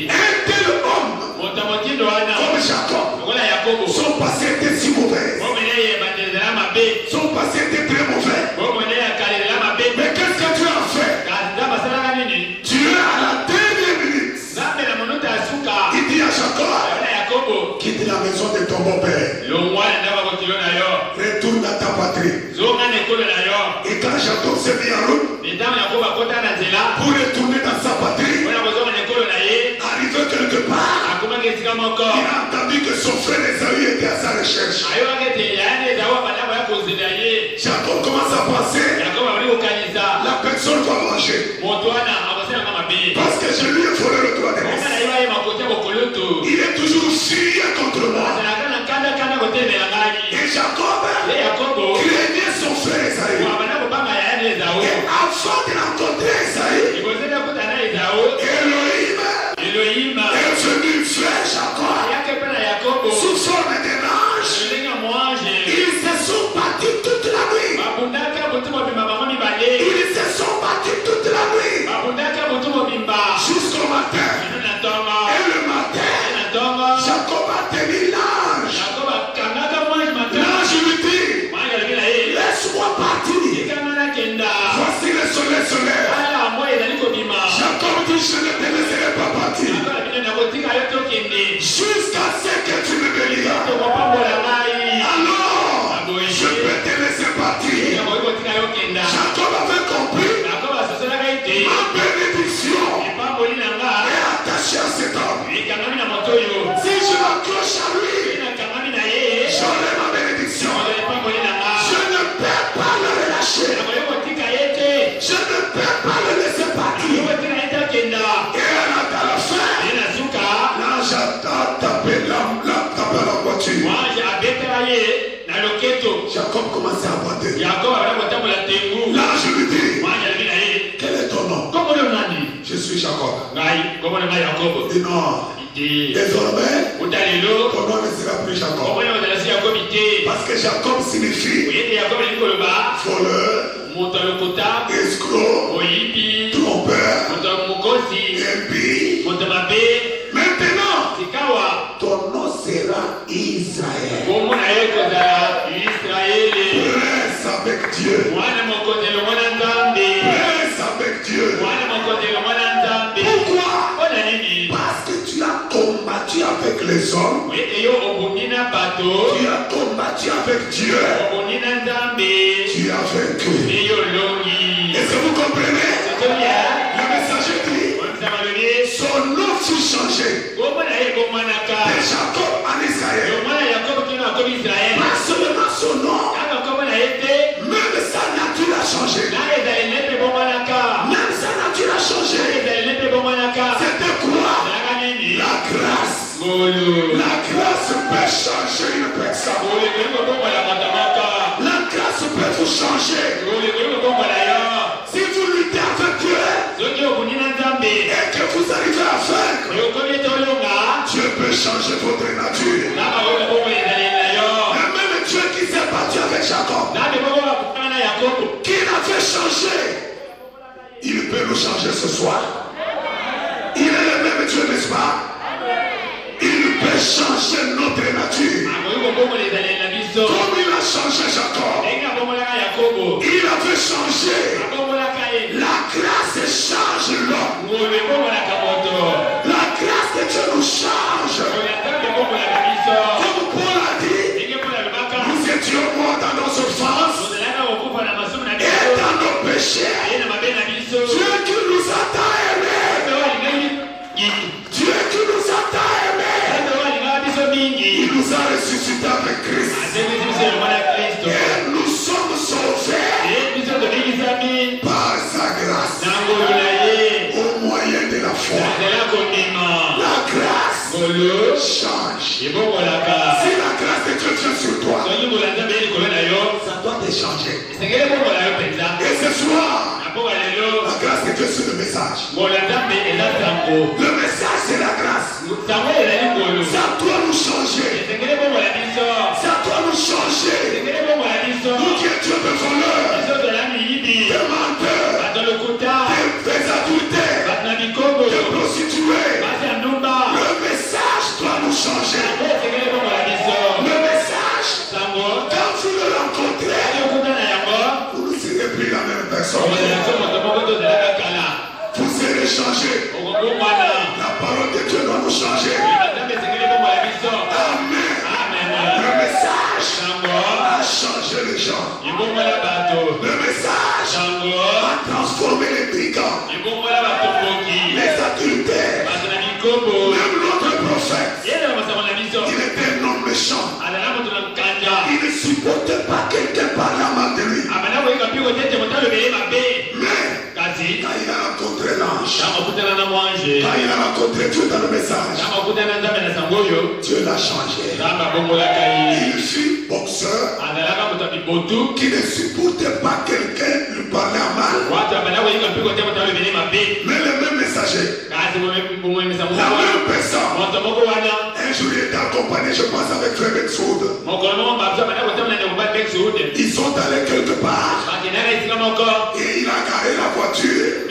Un tel homme comme Jacob, son passé était si mauvais. Son passé était très mauvais. Mais qu'est-ce que Dieu a fait? Dieu à la dernière minute, il dit à Jacob, quitte la maison de ton beau-père. Retourne à ta patrie. Et quand Jacob s'est mis en route pour retourner dans sa patrie, arrivé quelque part, il a entendu que son frère Esaü était à sa recherche. Jacob commence à penser, la personne va manger. Parce que je lui ai volé le droit de naissance. Il est toujours furieux contre moi. Et Jacob craignait son frère Esaü. Et avant de rencontrer Esaü, Elohim est venu faire Jacob sous forme d'ange. Ils se sont battus toute la nuit. Ils se sont battus toute la nuit. Jusqu'au matin. Et le matin, Jacob a tenu l'ange. L'ange lui dit, laisse-moi partir. Voici le soleil solaire. Jacob dit, je ne te laisserai pas partir jusqu'à ce que tu me béniras. Alors, je peux te laisser partir. Jacob avait compris ma bénédiction est attachée à cet homme. Si je m'accroche à lui, j'aurai ma bénédiction. Je ne peux pas le relâcher. Je ne peux pas le laisser partir. Et à la fin, l'ange a tapé la voiture. Jacob commençait à boiter. L'ange lui dit, quel est ton nom? Je suis Jacob. Il dit non. Désormais, ton nom ne sera plus Jacob. Parce que Jacob signifie voleur, escroc, trompeur, impie. Maintenant, ton nom sera Israël. Prince avec Dieu. Prince avec Dieu. Pourquoi? Parce que tu as combattu avec les hommes. Tu as combattu avec Dieu. Tu as vaincu. Est-ce que vous comprenez? Le messager dit, son nom fut changé de Jacob en Israël. Pas seulement son nom, même sa nature a changé. Même sa nature a changé. C'était quoi? La grâce. La grâce peut changer une personne. La grâce peut vous changer. Si vous luttez avec Dieu et que vous arrivez à vaincre, Dieu peut changer votre nature. Et même Dieu qui s'est battu avec Jacob, qui l'a fait changer, il peut nous changer ce soir. Il est le même Dieu, n'est-ce pas? Il peut changer notre nature. Comme il a changé Jacob, il a fait changer. La grâce change l'homme. La grâce de Dieu nous change. Comme Paul a dit, nous étions morts dans nos offenses et dans nos péchés. Dieu qui nous a tant aimés, Dieu qui nous a tant aimés, il nous a ressuscités avec Christ. Et nous sommes sauvés par sa grâce au moyen de la foi. La grâce change. Si la grâce de Dieu vient sur toi, ça doit te changer. Et ce soir, la grâce de Dieu sur le message. Le message c'est la grâce. Ça doit nous changer. Ça doit nous changer. Nous qui étions des voleurs, des menteurs, des adultères, des prostituées. Le message doit nous changer. Le message, quand vous le rencontrez, vous ne serez plus la même personne. Vous serez changé. La parole de Dieu doit nous changer. Amen. Le message a changé les gens. Le Le message a transformé les brigands, les adultères, même l'autre prophète. Il était un homme méchant. Il ne supportait pas quelqu'un parlant mal de lui. Mais quand il a rencontré l'ange, quand il a rencontré Dieu dans le message, Dieu l'a changé. Il fut boxeur qui ne supportait pas quelqu'un lui parler mal. Mais le même messager, la même personne, un jour il était accompagné, je pense, avec Frère Bexoud. Ils sont allés quelque part et il a garé la voiture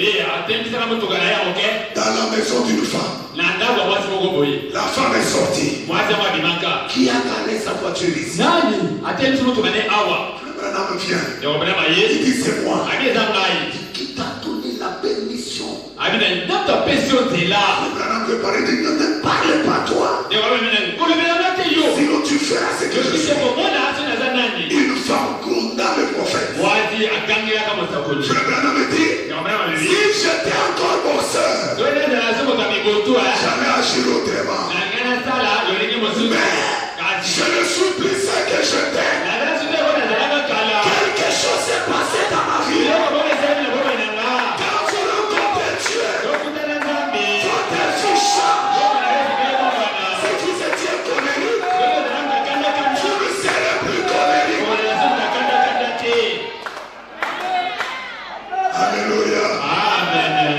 dans la maison d'une femme. La femme est sortie. Qui a garé sa voiture ici? Le Branham vient. Il dit c'est moi. Qui t'a donné la permission? Le Branham veut parler de Dieu. Ne parle pas toi. Sinon tu feras ce que je fais. Une femme gronda le prophète. Frère Branham dit, si j'étais encore boxeur, j'allais agir autrement. Mais je ne suis plus ce que j'étais. Quelque chose s'est passé dans ma vie. Quand tu rencontres Dieu, votre vie change. Si vous étiez colérique, vous ne serez plus colérique. Alléluia. Amen.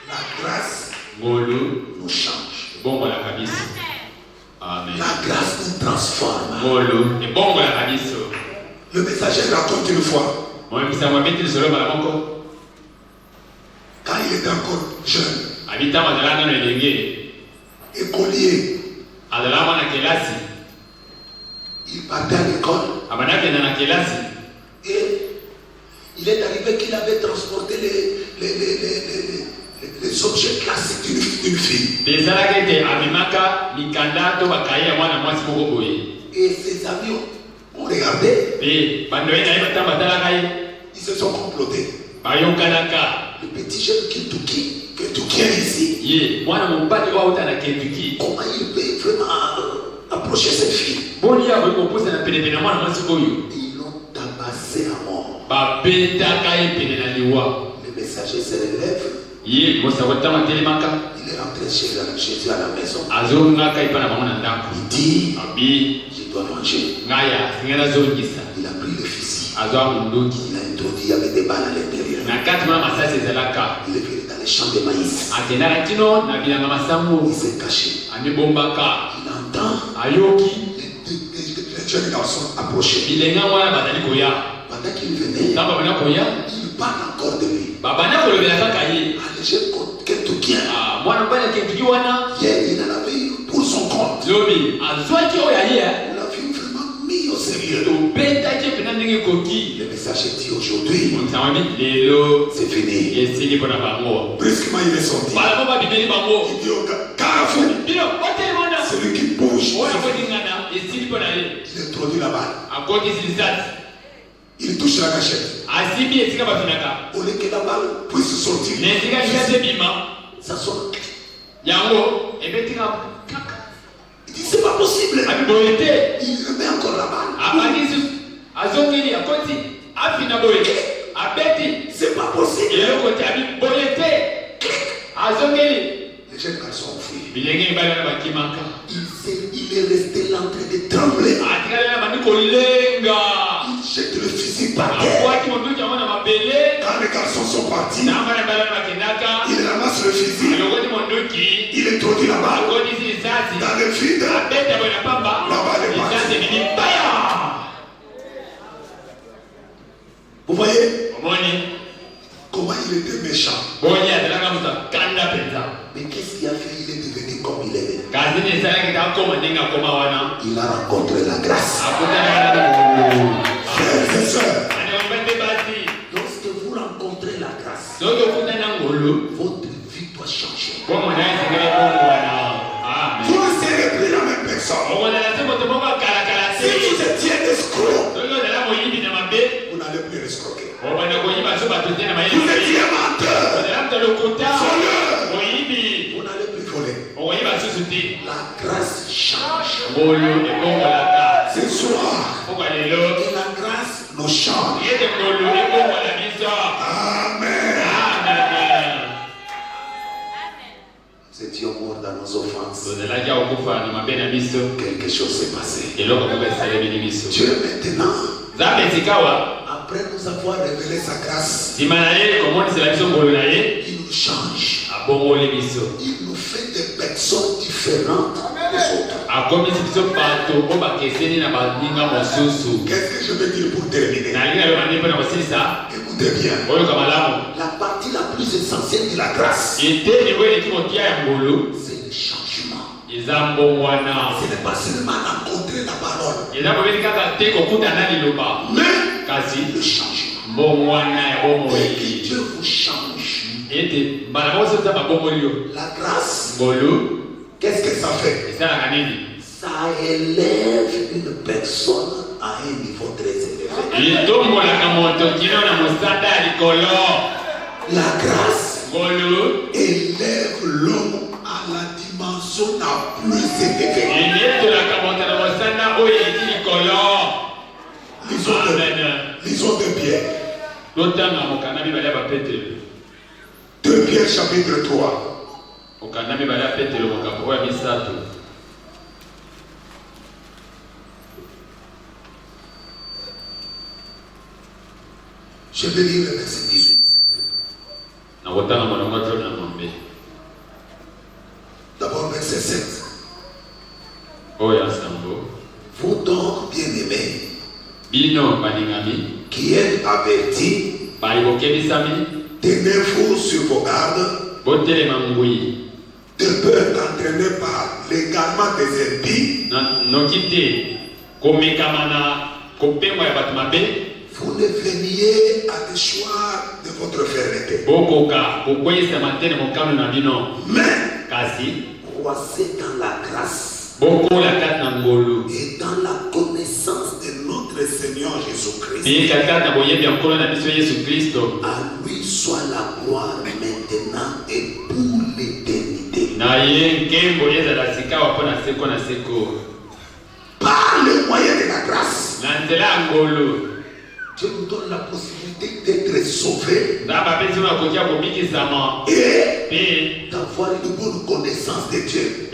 La grâce nous change. Amen. La grâce nous transforme. Le messager raconte une fois, quand il était encore jeune, écolier, il partait à l'école et il est arrivé qu'il avait transporté les objets classiques d'une fille. Et ses amis ont regardé, ils se sont complotés. Le petit jeune Kentucky est ici. Comment il peut vraiment approcher cette fille? Ils l'ont tabassé à mort. Le messager se relève. Il est rentré chez Dieu à la maison. Il dit, je dois manger. Il a pris le fusil. Il a introduit, il y avait des balles à l'intérieur. Il est venu dans les champs de maïs. Il s'est caché. Il entend les jeunes garçons approcher. Pendant qu'il venait, il parle encore de lui. Le jeune Kentuckien, il en avait eu pour son compte. On l'a vu vraiment mis au sérieux. Le message est dit aujourd'hui, c'est fini. Brusquement il est sorti. Il dit au carrefour, celui qui bouge, il introduit la balle. Il touche la gâchette. Au lieu que la balle puisse sortir, ça sonne. Il dit c'est pas possible. Il remet encore la balle. C'est pas possible. Les jeunes garçons ont fui. Il est resté là en train de trembler. Il jette le fusil par terre. Quand les garçons sont partis, il ramasse le fusil. Il introduit la balle dans le vide. La balle est partie. Vous voyez comment il était méchant. Mais qu'est-ce qu'il a fait? Il est devenu comme il est. Il a rencontré la grâce. Frères et sœurs, lorsque vous rencontrez la grâce, votre vie doit changer. Vous ne serez plus la même personne. Si vous étiez escroc, Vous étiez menteur. Voleur. Vous n'allez plus voler. La grâce change. Ce soir, et la grâce nous change. Amen. Nous étions morts dans nos offenses. Quelque chose s'est passé. Dieu maintenant, après nous avoir révélé sa grâce, il nous change. Il nous fait des personnes différentes des autres. Qu'est-ce que je veux dire pour terminer? Écoutez bien. La partie la plus essentielle de la grâce, c'est le changement. Ce n'est pas seulement rencontrer la parole, mais le changement. Et Dieu vous change. La grâce, qu'est-ce que ça fait? Ça élève une personne à un niveau très élevé. La grâce élève l'homme à la dimension la plus élevée. Lisons de Pierre. 2 Pierre chapitre 3. Je vais lire le verset 18. D'abord verset 7. Vous donc, bien-aimés, qui êtes avertis, tenez-vous sur vos gardes, de peur d'entraîner par l'égarement des impies. Vous ne veniez à déchoir de votre fermeté. Mais croissez dans la grâce et dans la connaissance de notre Seigneur Jésus-Christ. À lui soit la gloire maintenant et pour l'éternité. Par le moyen de la grâce, Dieu nous donne la possibilité d'être sauvés et d'avoir une bonne connaissance de Dieu.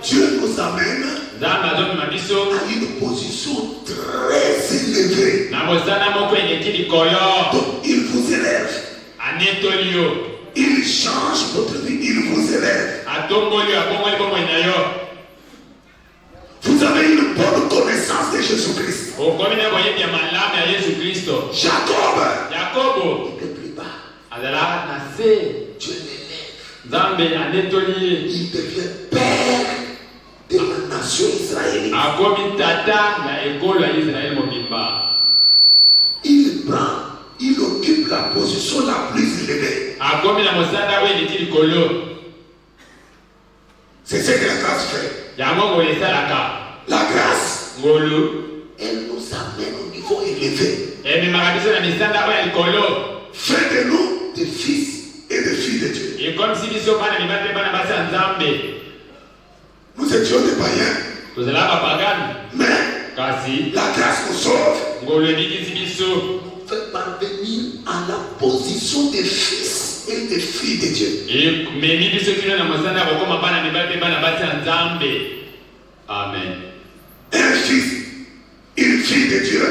Dieu nous amène à une position très élevée. Donc il vous élève. Il change votre vie, il vous élève. Vous avez une bonne connaissance de Jésus-Christ. Jacob était plus bas. Dieu l'élève. Il devient père de la nation israélite. Il occupe la position la plus élevée. C'est ce que la grâce fait. La grâce, elle nous amène au niveau élevé. Fait de nous des fils et des filles de Dieu. Nous étions des païens. Mais la grâce nous sauve. Fait parvenir à la position des fils et des filles de Dieu. Amen. Un fils, une fille de Dieu.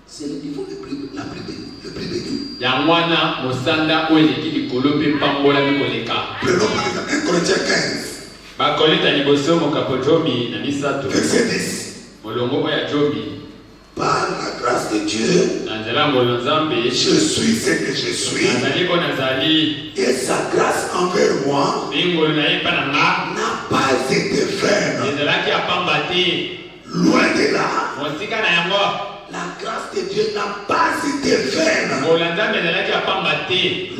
C'est le niveau le plus béni. Prenons par exemple 1 Corinthiens 15. Verset 10. Par la grâce de Dieu, je suis ce que je suis. Et sa grâce envers moi n'a pas été vaine. Loin de là. La grâce de Dieu n'a pas été vaine.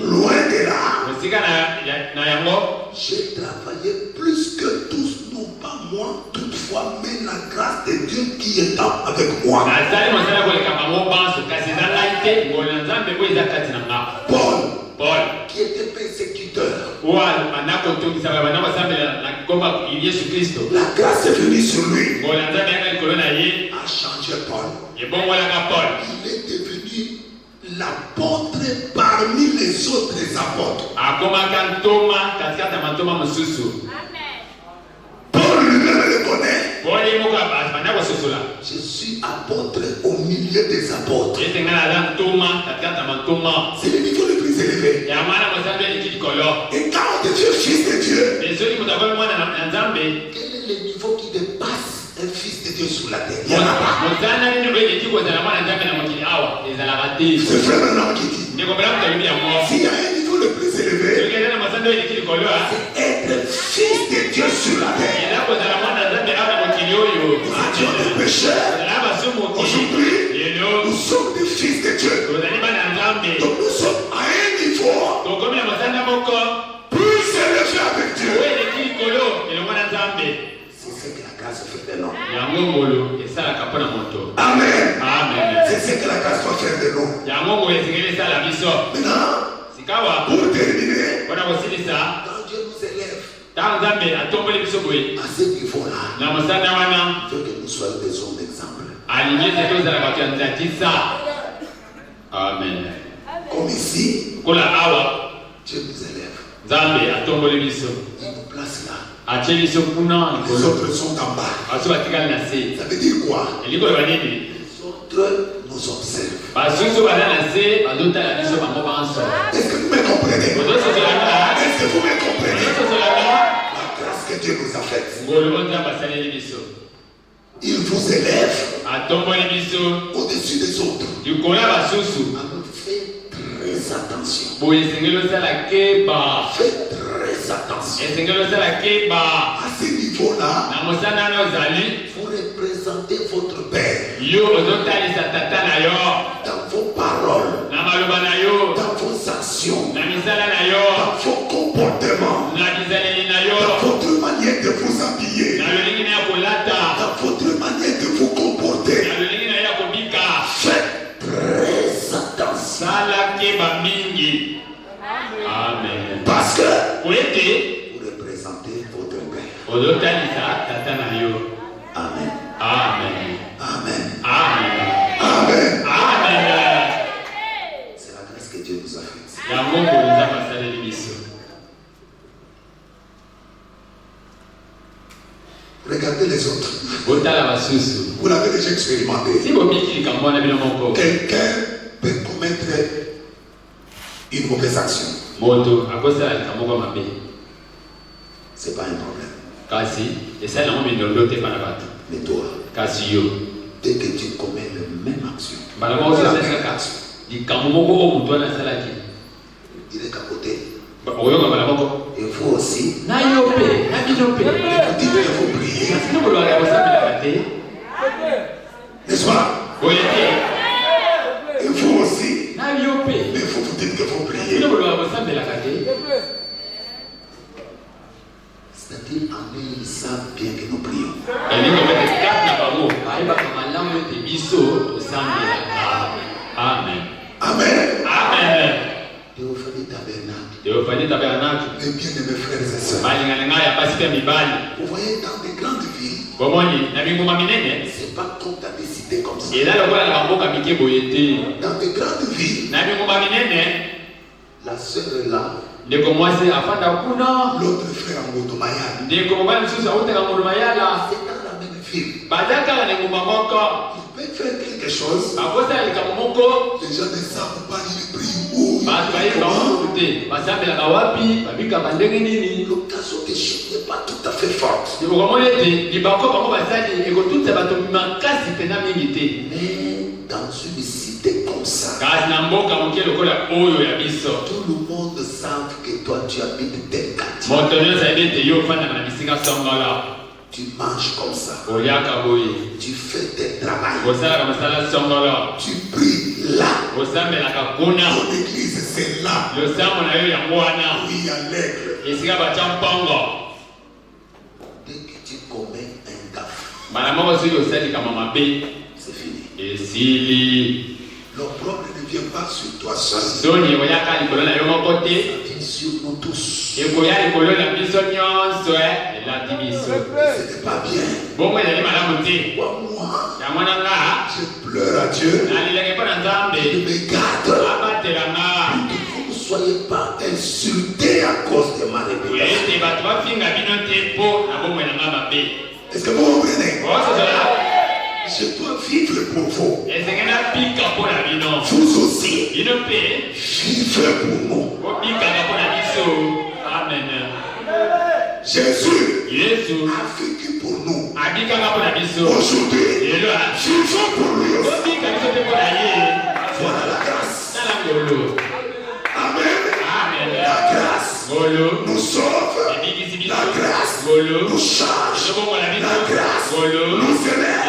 Loin de là. J'ai travaillé plus que tous, non pas moi, toutefois. fois, mais la grâce de Dieu qui est avec moi. Paul, qui était persécuteur. La grâce est venue sur lui. A changé Paul. Il est devenu l'apôtre parmi les autres apôtres. Paul lui-même le connaît. Je suis apôtre au milieu des apôtres. C'est le niveau le plus élevé. Et quand on devient fils de Dieu, quel est le niveau qui dépasse un fils de Dieu sur la terre? Il n'y en a pas. C'est frère Branham qui dit, s'il y a un niveau le plus élevé, c'est être fils de Dieu sur la terre. Nous étions des pécheurs. Aujourd'hui, nous sommes des fils de Dieu. Donc nous sommes à un niveau plus élevé avec Dieu. C'est ce que la grâce fait de nous. Amen. C'est ce que la grâce doit faire de nous. Maintenant, pour terminer, quand Dieu nous élève à ce niveau-là, il veut que nous soyons des hommes d'exemple. Amen. Comme ici, Dieu nous élève. Il nous place là. Les autres sont en bas. Ça veut dire quoi? Les autres nous observent. Est-ce que vous me comprenez? Est-ce que vous me comprenez? La grâce que Dieu nous a faite. Il vous élève au-dessus des autres. Alors faites très attention. Faites très attention. À ce niveau-là, vous représentez votre Père. Dans vos paroles, dans vos actions, dans vos comportements, dans votre manière de vous habiller, dans votre manière de vous comporter. Faites très attention. Amen. Parce que vous représentez votre Père. Amen. Amen. Amen. Amen. Amen. Amen. C'est la grâce que Dieu nous a faite. Regardez les autres. Vous l'avez déjà expérimenté. Quelqu'un peut commettre une mauvaise action. C'est pas un problème. Mais toi, dès que tu commets la même action, il est à côté. Et vous aussi, vous dites qu'il faut prier. N'est-ce pas? Et vous aussi, mais vous dites qu'il faut prier. C'est-à-dire, en eux, ils savent bien que nous prions. Amen. Amen. Amen. Théophanie tabernacle. Mes bien-aimés frères et sœurs. Vous voyez, dans des grandes villes, c'est pas comme tu as décidé comme ça. Dans des grandes villes, la sœur est là. L'autre frère en Motomayala. C'est dans la même ville. Il peut faire quelque chose. Les gens ne savent pas, ils prient où. L'occasion des choses n'est pas tout à fait forte. Mais dans une cité comme ça, tout le monde sait que toi tu habites tel quartier. Tu manges comme ça. Tu fais tes travaux. Tu pries là. Ton église c'est là. Oui, il y a l'aigle. Dès que tu commets un gaffe, C'est fini. Et si L'opprobre ne vient pas sur toi seul. ça vient sur nous tous. ce n'est pas bien. Moi, je pleure à Dieu. Il me garde. Vous ne soyez pas insultés à cause de ma rébellion. Est-ce que vous comprenez? Je dois vivre pour vous. Vous aussi. Vivez pour nous. Amen. Jésus a vécu pour nous. Aujourd'hui, vivons pour lui aussi. Voilà la grâce. Amen. La grâce nous sauve. La grâce nous change. La grâce nous élève.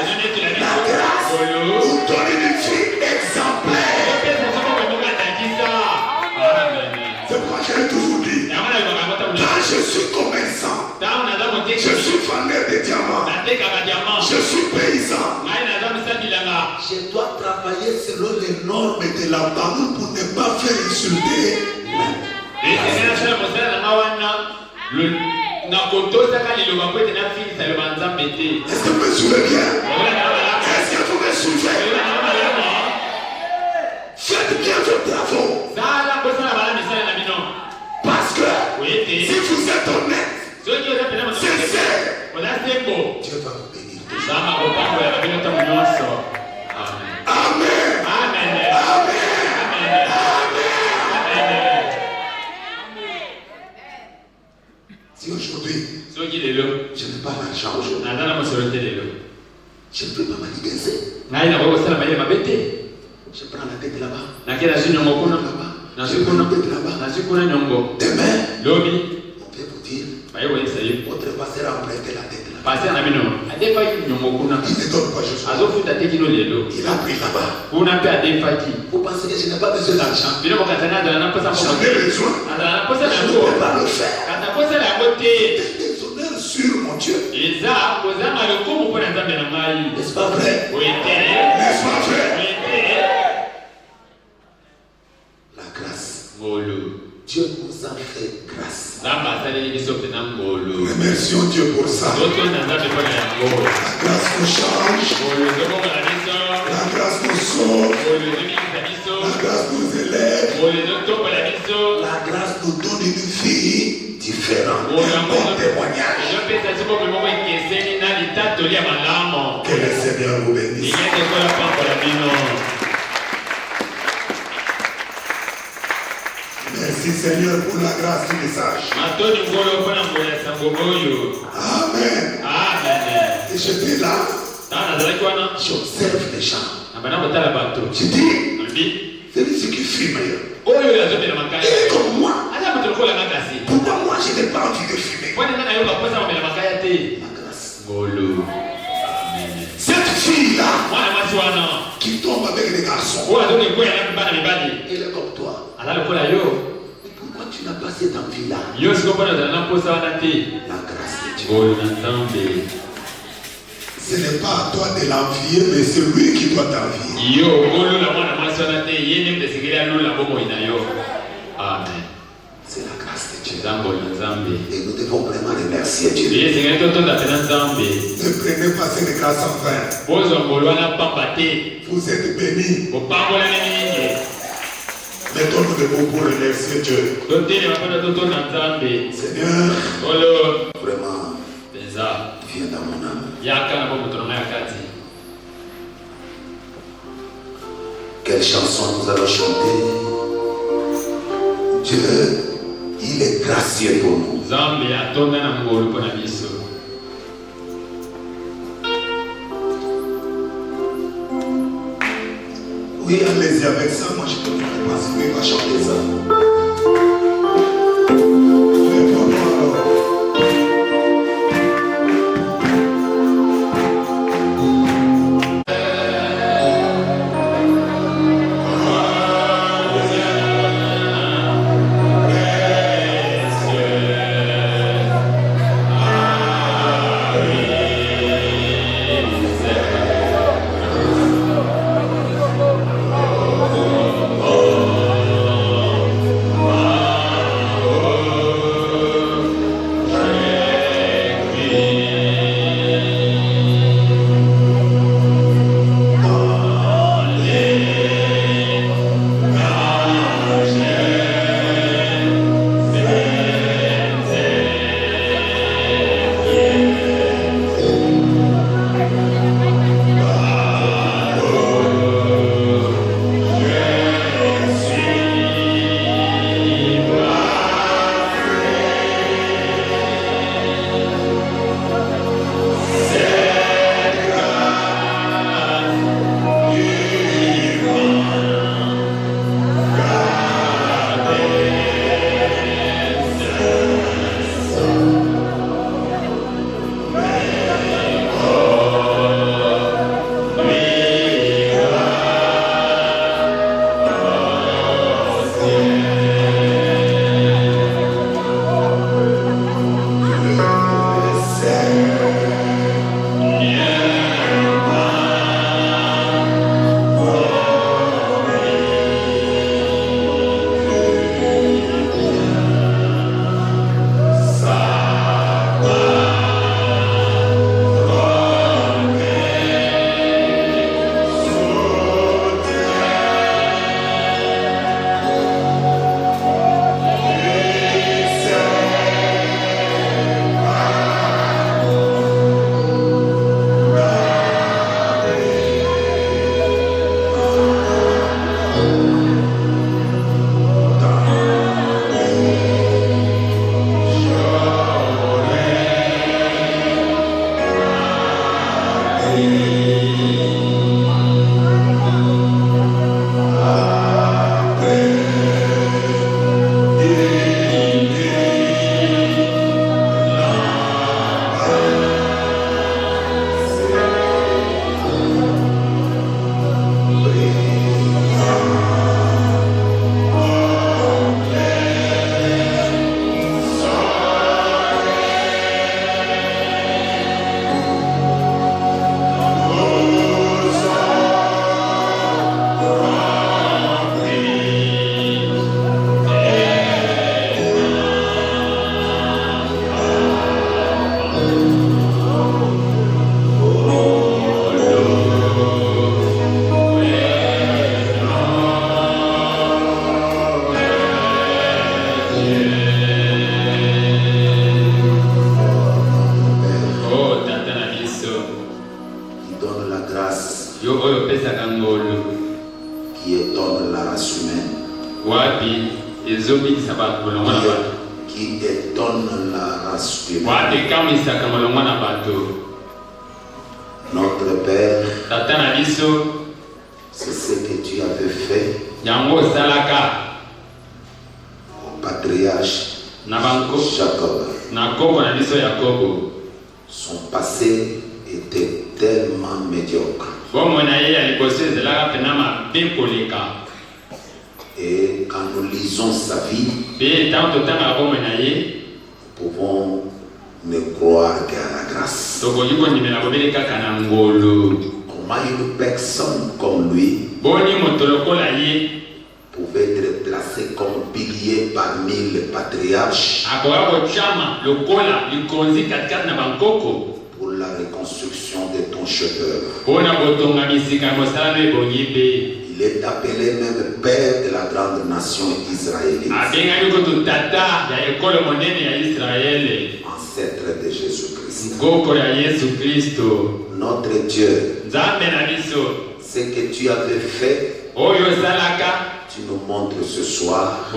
La grâce nous donne une vie exemplaire. C'est pourquoi j'ai toujours dit, quand je suis commerçant, je suis vendeur de diamants, je suis paysan, je dois travailler selon les normes de la parole pour ne pas faire insulter. Est-ce que vous me suivez bien? Est-ce que vous me suivez? Faites bien vos travaux. Parce que si vous êtes honnête, sincère, Dieu va vous bénir. Amen. Amen. Si aujourd'hui, je n'ai pas d'argent aujourd'hui, je ne peux pas m'aligner. Je prends la tête là-bas. Demain, on peut vous dire, votre pasteur a prêté la tête là-bas. Il ne donne pas juste. Il a pris là-bas. Vous pensez que je n'ai pas besoin d'argent? J'en ai besoin. Je ne peux pas le faire. Déshonneur sur mon Dieu. N'est-ce pas vrai? N'est-ce pas vrai? La grâce. Dieu nous a fait grâce. Remercions Dieu pour ça. La grâce nous change. La grâce nous sauve. La grâce nous élève. La grâce nous donne une vie différente. Un bon témoignage. Que le Seigneur vous bénisse. Merci Seigneur pour la grâce du message. Amen. Et j'étais là. J'observe les gens. Je dis, celui qui fume. Il est comme moi. Pourquoi moi je n'ai pas envie de fumer? La grâce. Cette fille-là qui tombe avec les garçons, elle est comme toi. Mais pourquoi tu n'as pas cette envie-là? La grâce de Dieu. Ce n'est pas à toi de l'envier, mais c'est lui qui doit t'envier. Amen. C'est la grâce de Dieu. Et nous devons vraiment remercier Dieu. Ne prenez pas cette grâce en vain. Vous êtes bénis. Mettons-nous debout pour remercier Dieu. Seigneur, vraiment, viens dans mon âme. Quelle chanson nous allons chanter? Dieu, il est gracieux pour nous. Oui, allez-y avec ça. Moi, je ne peux pas penser qu'il va chanter ça. Mais pour moi, alors. qui étonne la race humaine. Notre Père, c'est ce que tu avais fait au patriarche Jacob. Son passé était tellement médiocre. Et quand nous lisons sa vie, nous pouvons ne croire qu'à la grâce. Comment une personne comme lui pouvait être placé comme pilier parmi les patriarches pour la reconstruction de ton chef-d'œuvre. Il est appelé même père de la grande nation israélite. Ancêtre de Jésus-Christ. Notre Dieu, ce que tu avais fait, tu nous montres ce soir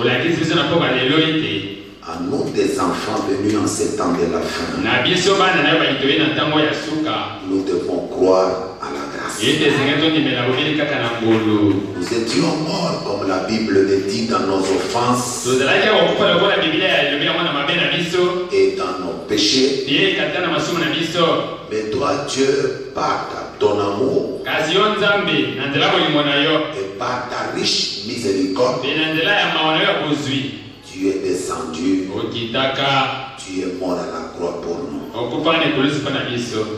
à nous des enfants venus en ces temps de la fin. Nous devons croire à la grâce. Nous étions morts comme la Bible le dit dans nos offenses et dans nos péchés. Mais toi Dieu, par ton amour et par ta riche miséricorde, tu es descendu, tu es mort à la croix pour nous.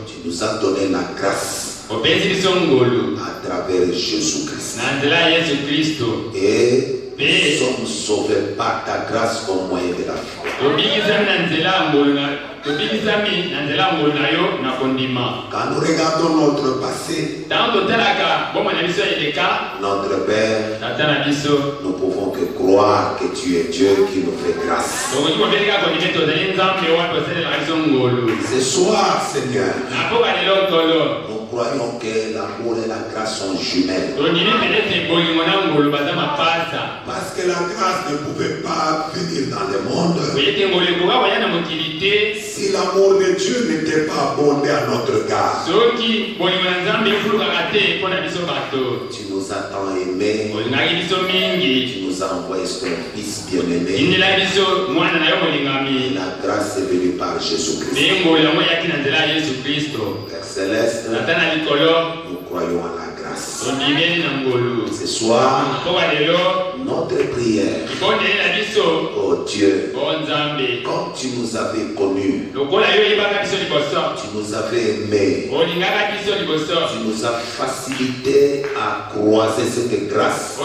Tu nous as donné la grâce à travers Jésus-Christ. Et nous sommes sauvés par ta grâce au moyen de la foi. Quand nous regardons notre passé, notre Père, nous pouvons que croire que tu es Dieu qui nous fait grâce. Ce soir, Seigneur, nous croyons que l'amour et la grâce sont jumelles. Parce que la grâce ne pouvait pas venir dans le monde si l'amour de Dieu n'était pas abondé à notre égard. Tu nous as tant aimés, tu nous as envoyé ton Fils bien-aimé. La grâce est venue par Jésus-Christ. Père Céleste, nous croyons à la grâce. Ce soir, notre prière, oh Dieu, comme tu nous avais connus, tu nous avais aimés, tu nous as facilité à croiser cette grâce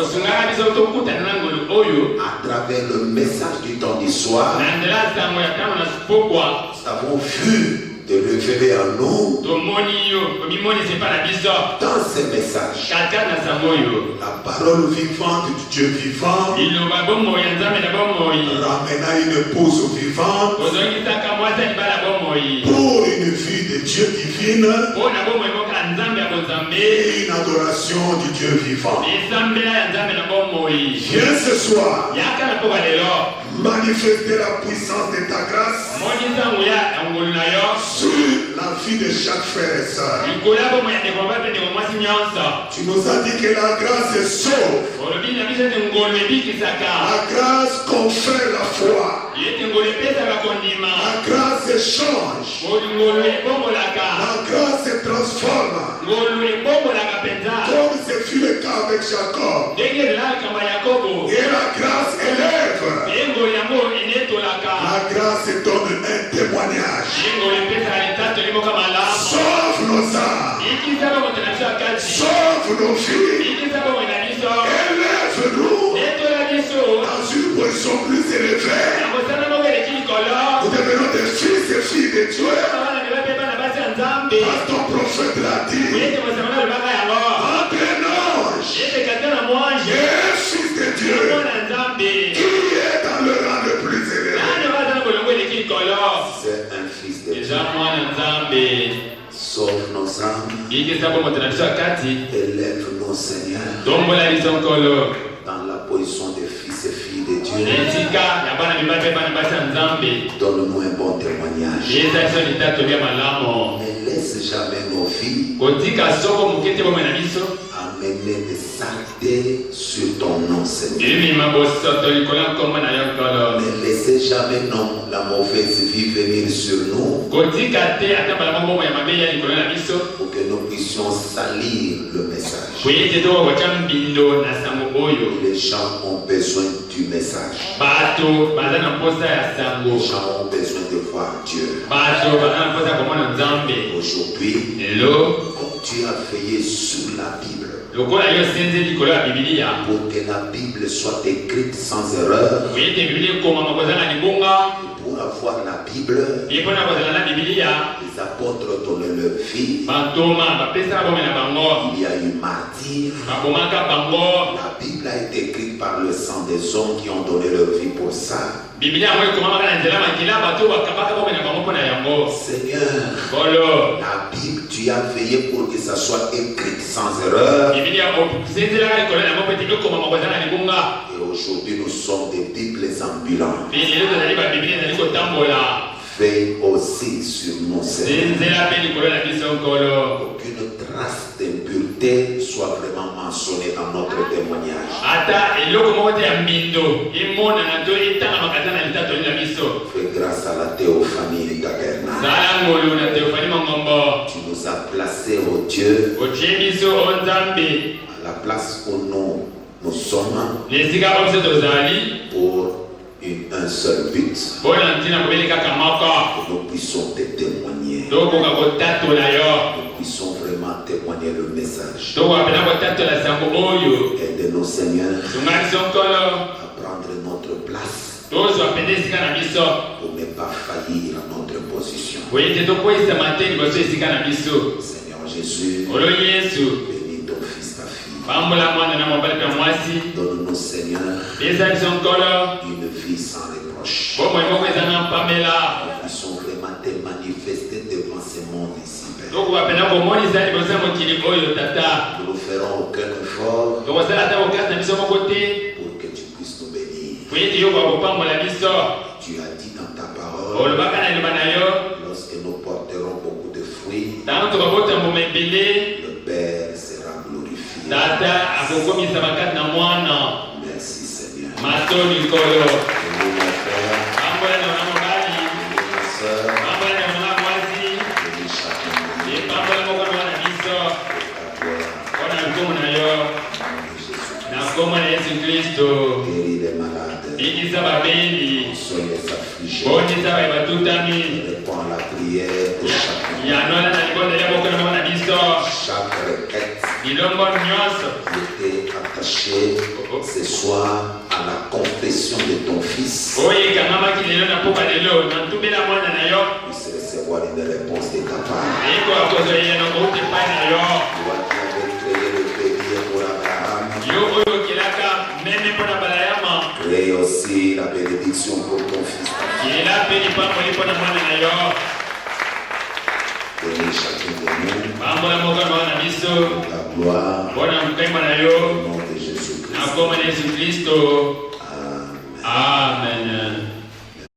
à travers le message du temps du soir. Nous avons vu de révéler à nous dans ces messages la parole vivante du Dieu vivant, ramena une épouse vivante pour une vie de Dieu divine et une adoration du Dieu vivant. Viens ce soir manifester la puissance de ta grâce sur la vie de chaque frère et sœur. Tu nous as dit que la grâce est sauve. La grâce confère la foi. La grâce change. La grâce transforme. Comme ce fut le cas avec Jacob. Et la grâce élève. La grâce donne un témoignage. Sauve nos âmes. Sauve nos vies. Élève-nous dans une position plus élevée. Nous devenons des fils et filles de Dieu. Parce ton prophète l'a dit. Entre un ange et fils de Dieu qui est dans le rang le plus élevé. C'est un fils de Dieu. Sauve nos âmes. Élève nos Seigneurs dans la position de fils et filles de Dieu. Donne-nous un bon témoignage. Ne laisse jamais nos filles amener des saletés sur ton nom, Seigneur. Ne laissez jamais la mauvaise vie venir sur nous pour que nous puissions salir le message. Les gens ont besoin du message. Les gens ont besoin de voir Dieu. Aujourd'hui, comme tu as veillé sur la Bible, pour que la Bible soit écrite sans erreur, et pour avoir la Bible, les apôtres donnaient leur vie. Il y a eu martyrs. La Bible a été écrite par le sang des hommes qui ont donné leur vie pour ça. Seigneur, la Bible, tu as veillé pour que ça soit écrite sans erreur. Et aujourd'hui, nous sommes des Bibles ambulants. Veille aussi sur nous, Seigneur. Aucune trace d'impureté soit vraiment mentionnée dans notre témoignage. Fais grâce à la théophanie tabernacle. Tu nous as placés, oh Dieu, à la place où nous sommes pour un seul but, que nous puissions te témoigner. Nous puissions vraiment témoigner le message. Aide-nous, Seigneur, à prendre notre place pour ne pas faillir à notre position. Seigneur Jésus, bénis ton fils, ta fille. Donne-nous, Seigneur, une vie sans reproche. Nous puissions vraiment te manifester devant ce monde ici. Nous ne ferons aucun effort pour que tu puisses nous bénir. Tu as dit dans ta parole, lorsque nous porterons beaucoup de fruits, le Père sera glorifié. Merci, Seigneur. Guéris les malades, sois les affligés, réponds à la prière de chaque requête qui était attachée ce soir à la confession de ton Fils. Puisse recevoir une réponse de ta part. Toi qui avais créé le bélier pour Abraham, crée aussi la bénédiction pour ton Fils. Bénis chacun de nous. La gloire. Au nom de Jésus-Christ. Amen. Amen.